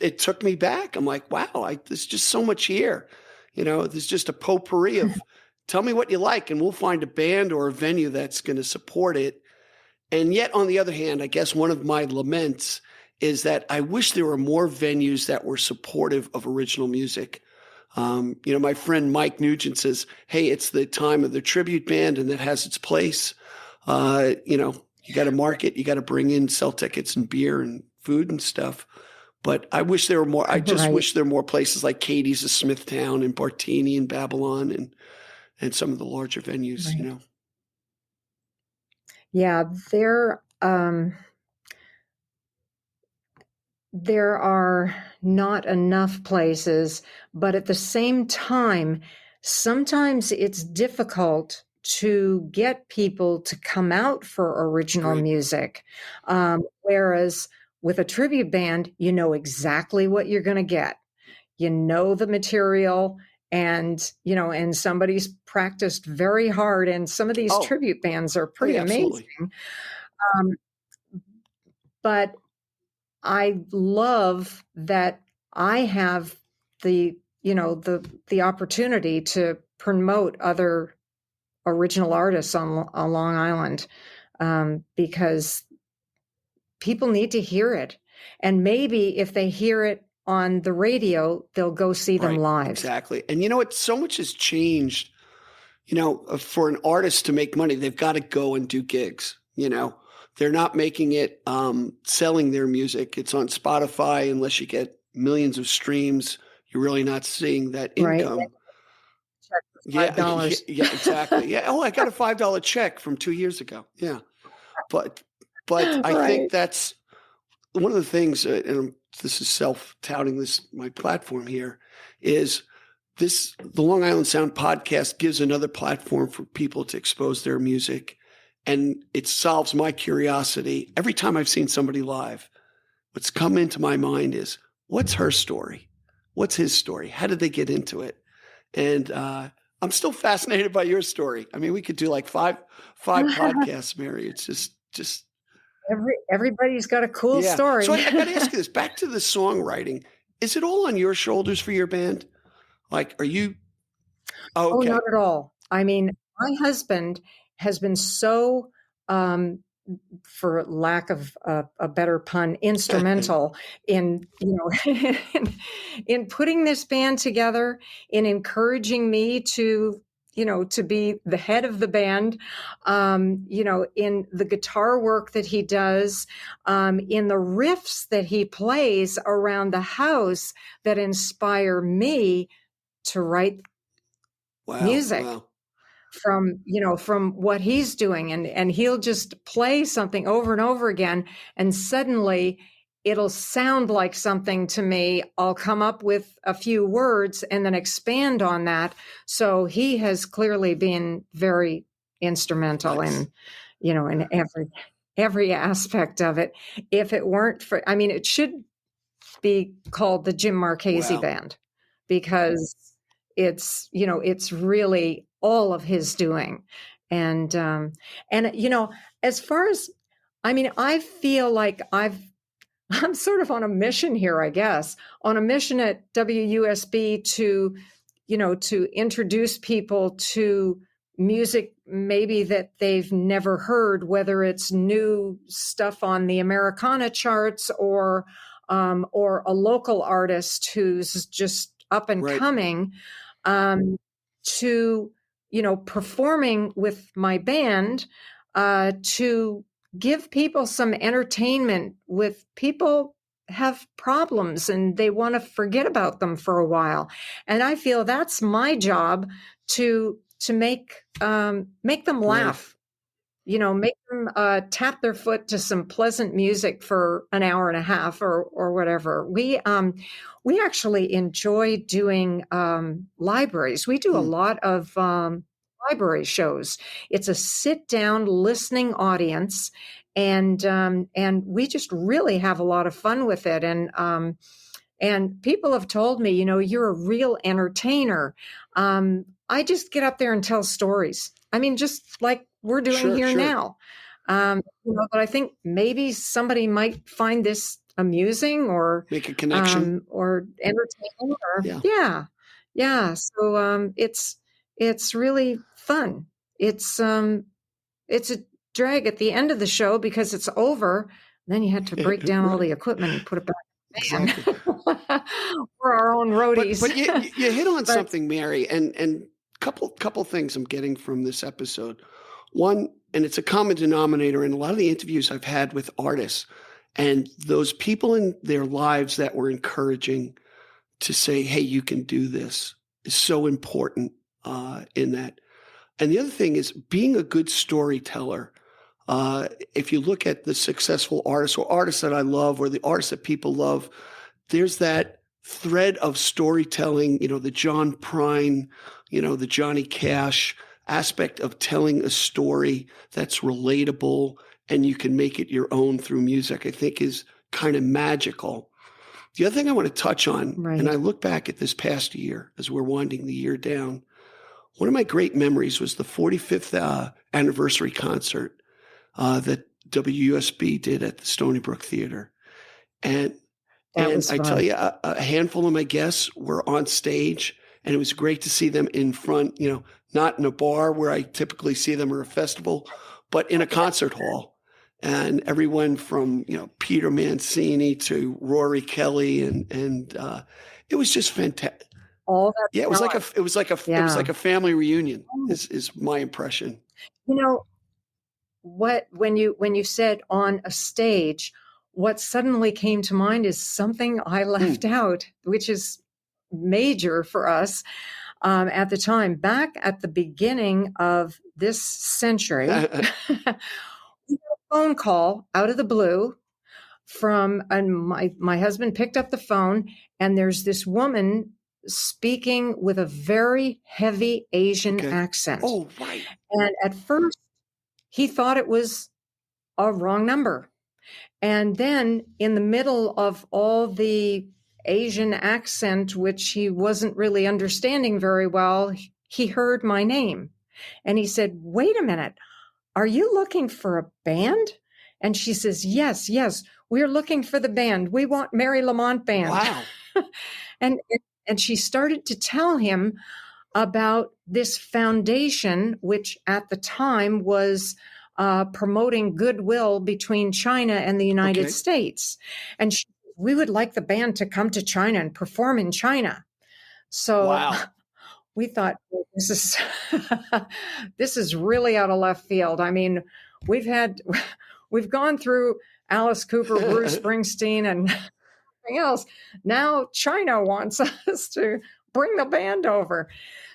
it took me back. I'm like, wow, there's just so much here. There's just a potpourri of tell me what you like, and we'll find a band or a venue that's going to support it. And yet, on the other hand, I guess one of my laments is that I wish there were more venues that were supportive of original music. My friend Mike Nugent says, hey, it's the time of the tribute band, and that has its place. You got to market, you got to bring in, sell tickets and beer and food and stuff. But I wish there were more. I just wish there were more places like Katie's of Smithtown and Bartini and Babylon and some of the larger venues, Yeah, there are not enough places, but at the same time, sometimes it's difficult to get people to come out for original music. Whereas with a tribute band, you know exactly what you're going to get. You know the material, and somebody's practiced very hard. And some of these tribute bands are pretty amazing. But I love that I have the opportunity to promote other original artists on Long Island, because people need to hear it. And maybe if they hear it on the radio, they'll go see them live. Exactly. And so much has changed. For an artist to make money, they've got to go and do gigs, They're not making it selling their music. It's on Spotify. Unless you get millions of streams, you're really not seeing that income. Right. $5. Yeah, exactly. Yeah. Oh, I got a $5 check from 2 years ago. Yeah. But I think that's one of the things, and this is self-touting my platform here, is the Long Island Sound podcast gives another platform for people to expose their music. And it solves my curiosity. Every time I've seen somebody live, what's come into my mind is, what's her story? What's his story? How did they get into it? And I'm still fascinated by your story. I mean, we could do like five podcasts, Mary. It's just everybody's got a cool story. So I got to ask you this. Back to the songwriting. Is it all on your shoulders for your band? Like, are you? Oh, okay. Oh, not at all. I mean, my husband has been so, for lack of a better pun, instrumental in in putting this band together, in encouraging me to be the head of the band, in the guitar work that he does, in the riffs that he plays around the house that inspire me to write music. Wow. From what he's doing, and he'll just play something over and over again, and suddenly it'll sound like something to me. I'll come up with a few words and then expand on that. So he has clearly been very instrumental in every aspect of it. If it weren't for, it should be called the Jim Marchese Wow. Band, because it's, it's really all of his doing. And as far as, I feel like I'm sort of on a mission here, I guess, on a mission at WUSB to introduce people to music maybe that they've never heard, whether it's new stuff on the Americana charts or a local artist who's just up and coming, to, performing with my band, to give people some entertainment. With people have problems and they want to forget about them for a while. And I feel that's my job to make them laugh, make them tap their foot to some pleasant music for an hour and a half or whatever. We actually enjoy doing libraries. We do a lot of library shows. It's a sit down listening audience, and we just really have a lot of fun with it. And people have told me, you're a real entertainer. I just get up there and tell stories. Just like we're doing here now. But I think maybe somebody might find this amusing or make a connection or entertaining. Yeah. So it's really fun. It's a drag at the end of the show because it's over. Then you had to break down all the equipment and put it back. Exactly. We're our own roadies. But you hit on something, Mary, and couple things I'm getting from this episode. One, and it's a common denominator in a lot of the interviews I've had with artists, and those people in their lives that were encouraging to say, hey, you can do this, is so important in that. And the other thing is being a good storyteller. If you look at the successful artists or artists that I love or the artists that people love, there's that thread of storytelling, the John Prine, the Johnny Cash aspect of telling a story that's relatable and you can make it your own through music, I think is kind of magical. The other thing I want to touch on, and I look back at this past year as we're winding the year down, one of my great memories was the 45th anniversary concert that WUSB did at the Stony Brook Theater. And I tell you, a handful of my guests were on stage, and it was great to see them in front, not in a bar where I typically see them or a festival, but in a concert hall. And everyone from, Peter Mancini to Rory Kelly, and it was just fantastic. All that. Yeah, it was like a family reunion. Is my impression. When you said on a stage, what suddenly came to mind is something I left out, which is major for us at the time. Back at the beginning of this century, we got a phone call out of the blue and my husband picked up the phone, and there's this woman speaking with a very heavy Asian accent. Oh, right. And at first, he thought it was a wrong number. And then in the middle of all the Asian accent, which he wasn't really understanding very well, he heard my name. And he said, wait a minute, are you looking for a band? And she says, yes, we're looking for the band. We want Mary Lamont Band. Wow. And she started to tell him about this foundation, which at the time was promoting goodwill between China and the United States. And we would like the band to come to China and perform in China. So we thought, well, this is really out of left field. We've gone through Alice Cooper, Bruce Springsteen, and everything else. Now China wants us to bring the band over.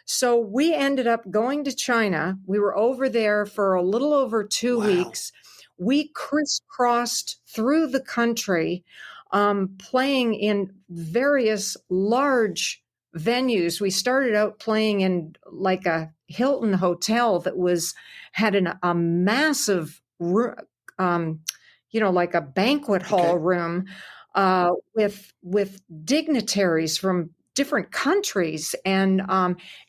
So we ended up going to China. We were over there for a little over 2 weeks. We crisscrossed through the country, playing in various large venues. We started out playing in like a Hilton hotel that had a massive room, like a banquet hall room. with dignitaries from different countries, and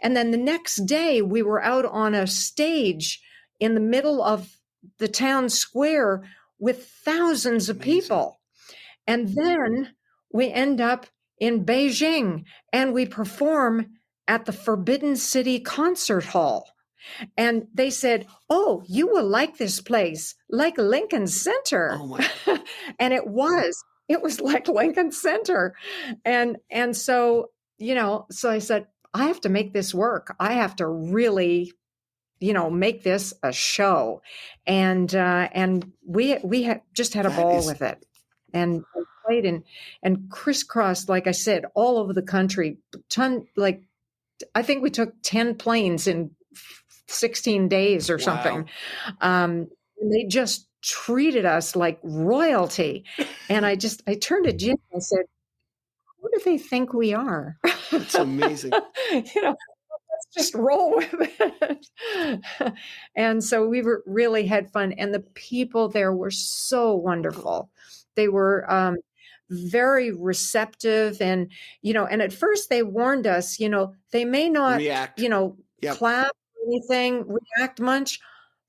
then the next day we were out on a stage in the middle of the town square with thousands of people, and then we end up in Beijing and we perform at the Forbidden City Concert Hall. And they said, "Oh, you will like this place, like Lincoln Center." Oh my. And it was like Lincoln Center. And so, so I said, I have to make this work. I have to really, make this a show. And we just had a ball with it, and played and crisscrossed, like I said, all over the country. I think we took 10 planes in 16 days or something. And they just treated us like royalty. And I turned to Jim and said, "Who do they think we are?" It's amazing. Let's just roll with it. And so we really had fun. And the people there were so wonderful. They were very receptive. And at first they warned us, they may not, react. clap or anything, react much.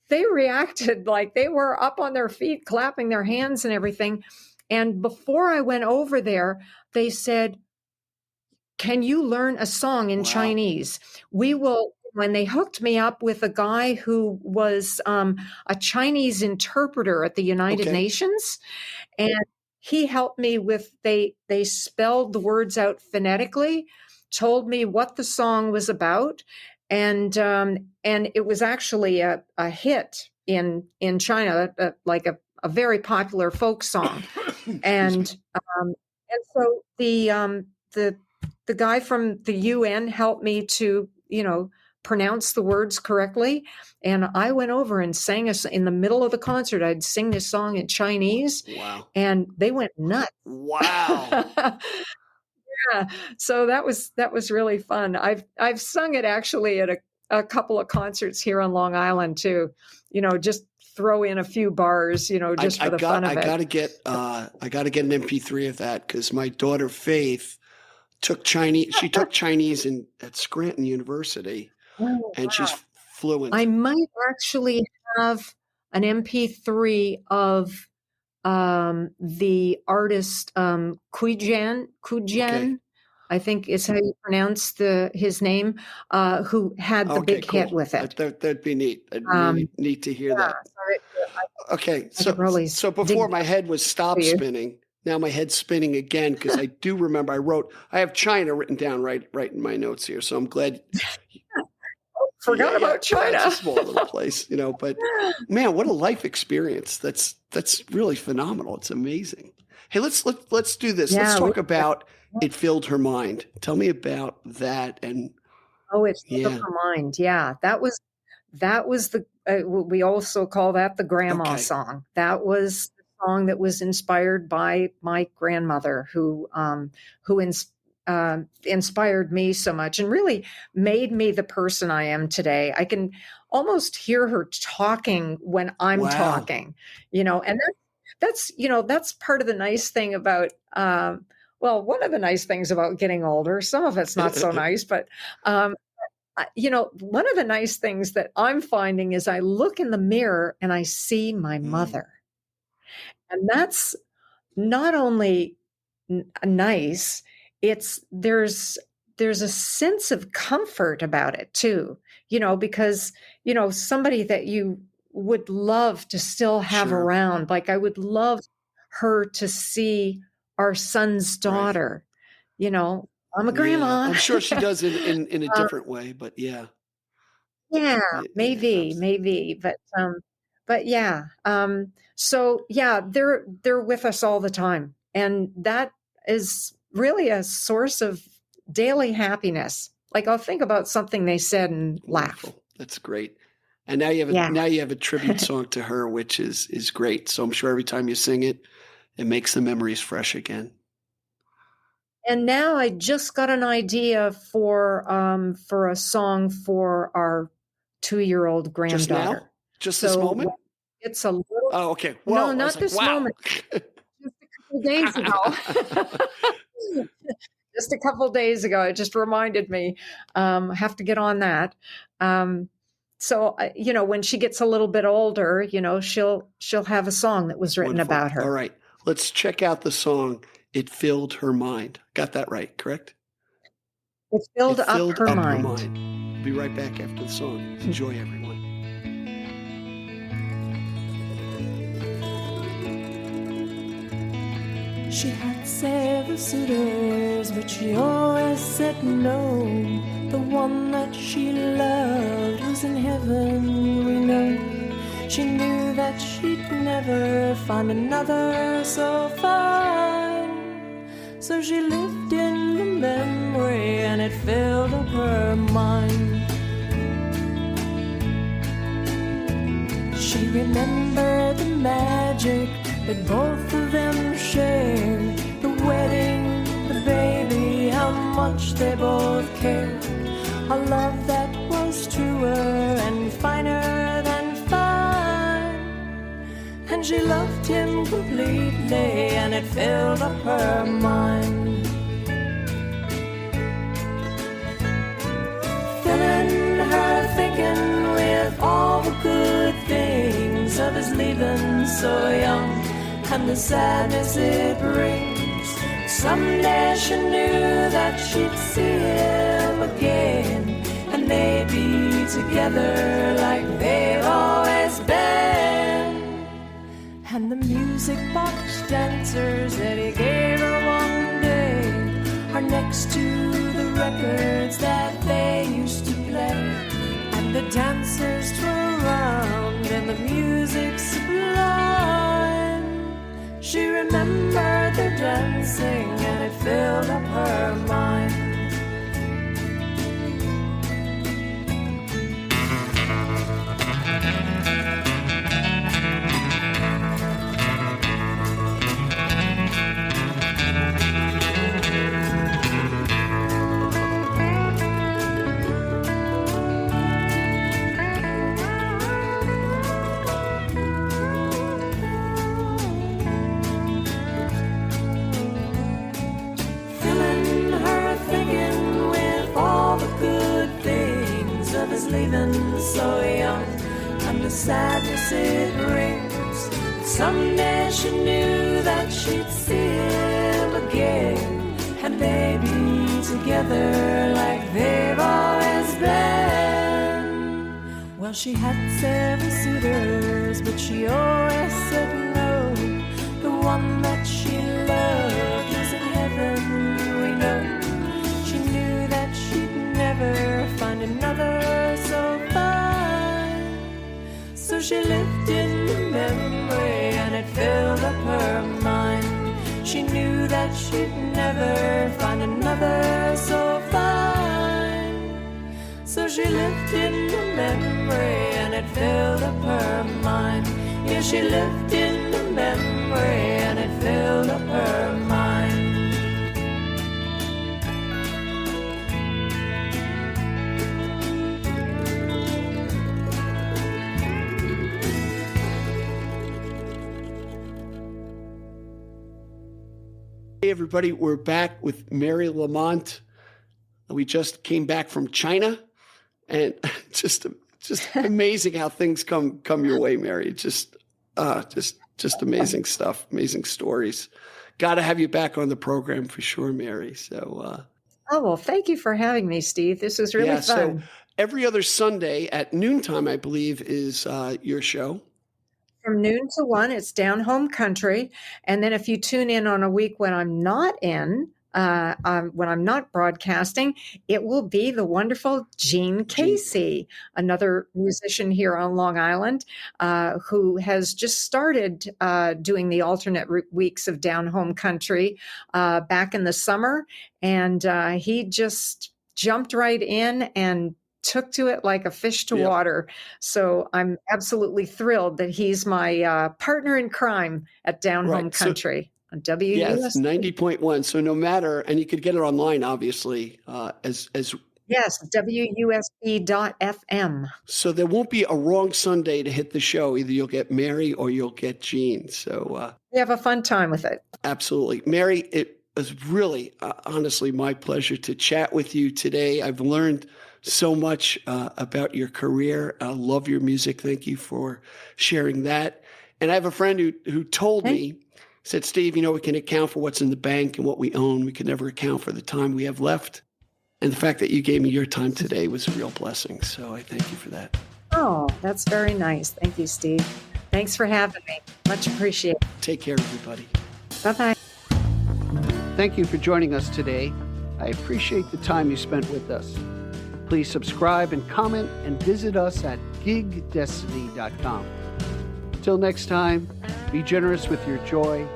They reacted like they were up on their feet, clapping their hands and everything. And before I went over there, they said, "Can you learn a song in Chinese? We will." When they hooked me up with a guy who was a Chinese interpreter at the United Nations, and he helped me with, they spelled the words out phonetically, told me what the song was about. And it was actually a hit in China, like a very popular folk song. And so the guy from the UN helped me to, pronounce the words correctly. And I went over and sang in the middle of the concert. I'd sing this song in Chinese. Wow. And they went nuts. Wow. Yeah. So that was really fun. I've sung it actually at a couple of concerts here on Long Island too, just throw in a few bars, just for the fun of it. I gotta get an MP3 of that, because my daughter Faith took Chinese. She took Chinese at Scranton University, and she's fluent. I might actually have an MP3 of the artist Kujan, I think is how you pronounce his name, who had the big hit with it. That'd be neat. Really neat to hear that. Okay, so before my head was stopped spinning, now my head's spinning again, because I do remember I have China written down right in my notes here. So I'm glad. Forgot about China. It's a small little place, but man, what a life experience. That's really phenomenal. It's amazing. Hey, let's do this. Yeah, let's talk about It Filled Her Mind. Tell me about that. And It Filled Her Mind. Yeah, that was the we also call that the grandma song. That was the song that was inspired by my grandmother, who inspired me so much and really made me the person I am today. I can almost hear her talking when I'm talking, and that's part of the nice thing about, one of the nice things about getting older. Some of it's not so nice, but, one of the nice things that I'm finding is I look in the mirror and I see my mother, and that's not only nice, there's a sense of comfort about it too, because, somebody that you would love to still have around. Like I would love her to see our son's daughter, I'm a grandma. I'm sure she does it in a different way, but yeah. Yeah, maybe. But yeah. So yeah, they're with us all the time. And that is really a source of daily happiness. Like I'll think about something they said and laugh. Wonderful. That's great. And now you have a tribute song to her, which is great. So I'm sure every time you sing it, it makes the memories fresh again. And now I just got an idea for a song for our 2-year-old granddaughter. Just this moment? It's a little. Oh, okay. Well, no, not this moment. Just a couple days ago. Just a couple days ago, it just reminded me. I have to get on that. So, when she gets a little bit older, she'll have a song that was written Wonderful. about her. All right. Let's check out the song, It Filled Her Mind. Got that right, correct? It filled up her mind. We'll be right back after the song. Enjoy, everyone. She had several suitors, but she always said no. The one that she loved was in heaven, we know. She knew that she'd never find another so fine. So she lived in the memory and it filled up her mind. She remembered the magic that both of them shared, the wedding, the baby, how much they both cared. A love that was truer and finer than fine. And she loved him completely and it filled up her mind. Filling her thinking with all the good things of his leaving so young, and the sadness it brings. Someday she knew that she'd see him again, and they'd be together like they've always been. And the music box dancers that he gave her one day are next to the records that they used to play. And the dancers twirl around and the music's sublime. She remembered their dancing and it filled up her mind. Leaving so young, and the sadness it brings. Someday she knew that she'd see him again, and they'd be together like they've always been. Well, she had several suitors, but she always said no. The one that she loved was in heaven, we know. She knew that she'd never find another so fine. So she lived in the memory and it filled up her mind. She knew that she'd never find another so fine. So she lived in the memory and it filled up her mind. Yeah, she lived in the memory and it filled up her mind. Hey, everybody, we're back with Mary Lamont. We just came back from China, and just amazing how things come your way, Mary. Just amazing stuff, amazing stories. Got to have you back on the program for sure, Mary. So, well, thank you for having me, Steve. This is really fun. So every other Sunday at noontime, I believe, is your show. From noon to 1, it's Down Home Country. And then if you tune in on a week when I'm not when I'm not broadcasting, it will be the wonderful Gene Casey, another musician here on Long Island, who has just started doing the alternate weeks of Down Home Country back in the summer. And he just jumped right in and took to it like a fish to water. So I'm absolutely thrilled that he's my partner in crime at Down Home Country on WUSD. Yes, 90.1. So no matter, and you could get it online, obviously, as Yes, WUSB.FM. So there won't be a wrong Sunday to hit the show. Either you'll get Mary or you'll get Jean. So you have a fun time with it. Absolutely. Mary, it was really, honestly, my pleasure to chat with you today. I've learned so much about your career. I love your music. Thank you for sharing that. And I have a friend who told me, said, Steve, we can account for what's in the bank and what we own. We can never account for the time we have left. And the fact that you gave me your time today was a real blessing. So I thank you for that. Oh, that's very nice. Thank you, Steve. Thanks for having me. Much appreciated. Take care, everybody. Bye-bye. Thank you for joining us today. I appreciate the time you spent with us. Please subscribe and comment and visit us at gigdestiny.com. Till next time, be generous with your joy,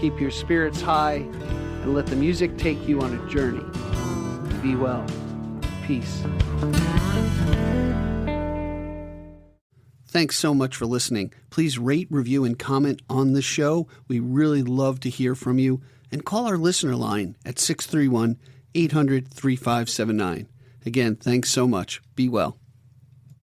keep your spirits high, and let the music take you on a journey. Be well. Peace. Thanks so much for listening. Please rate, review, and comment on the show. We really love to hear from you. And call our listener line at 631-800-3579. Again, thanks so much. Be well.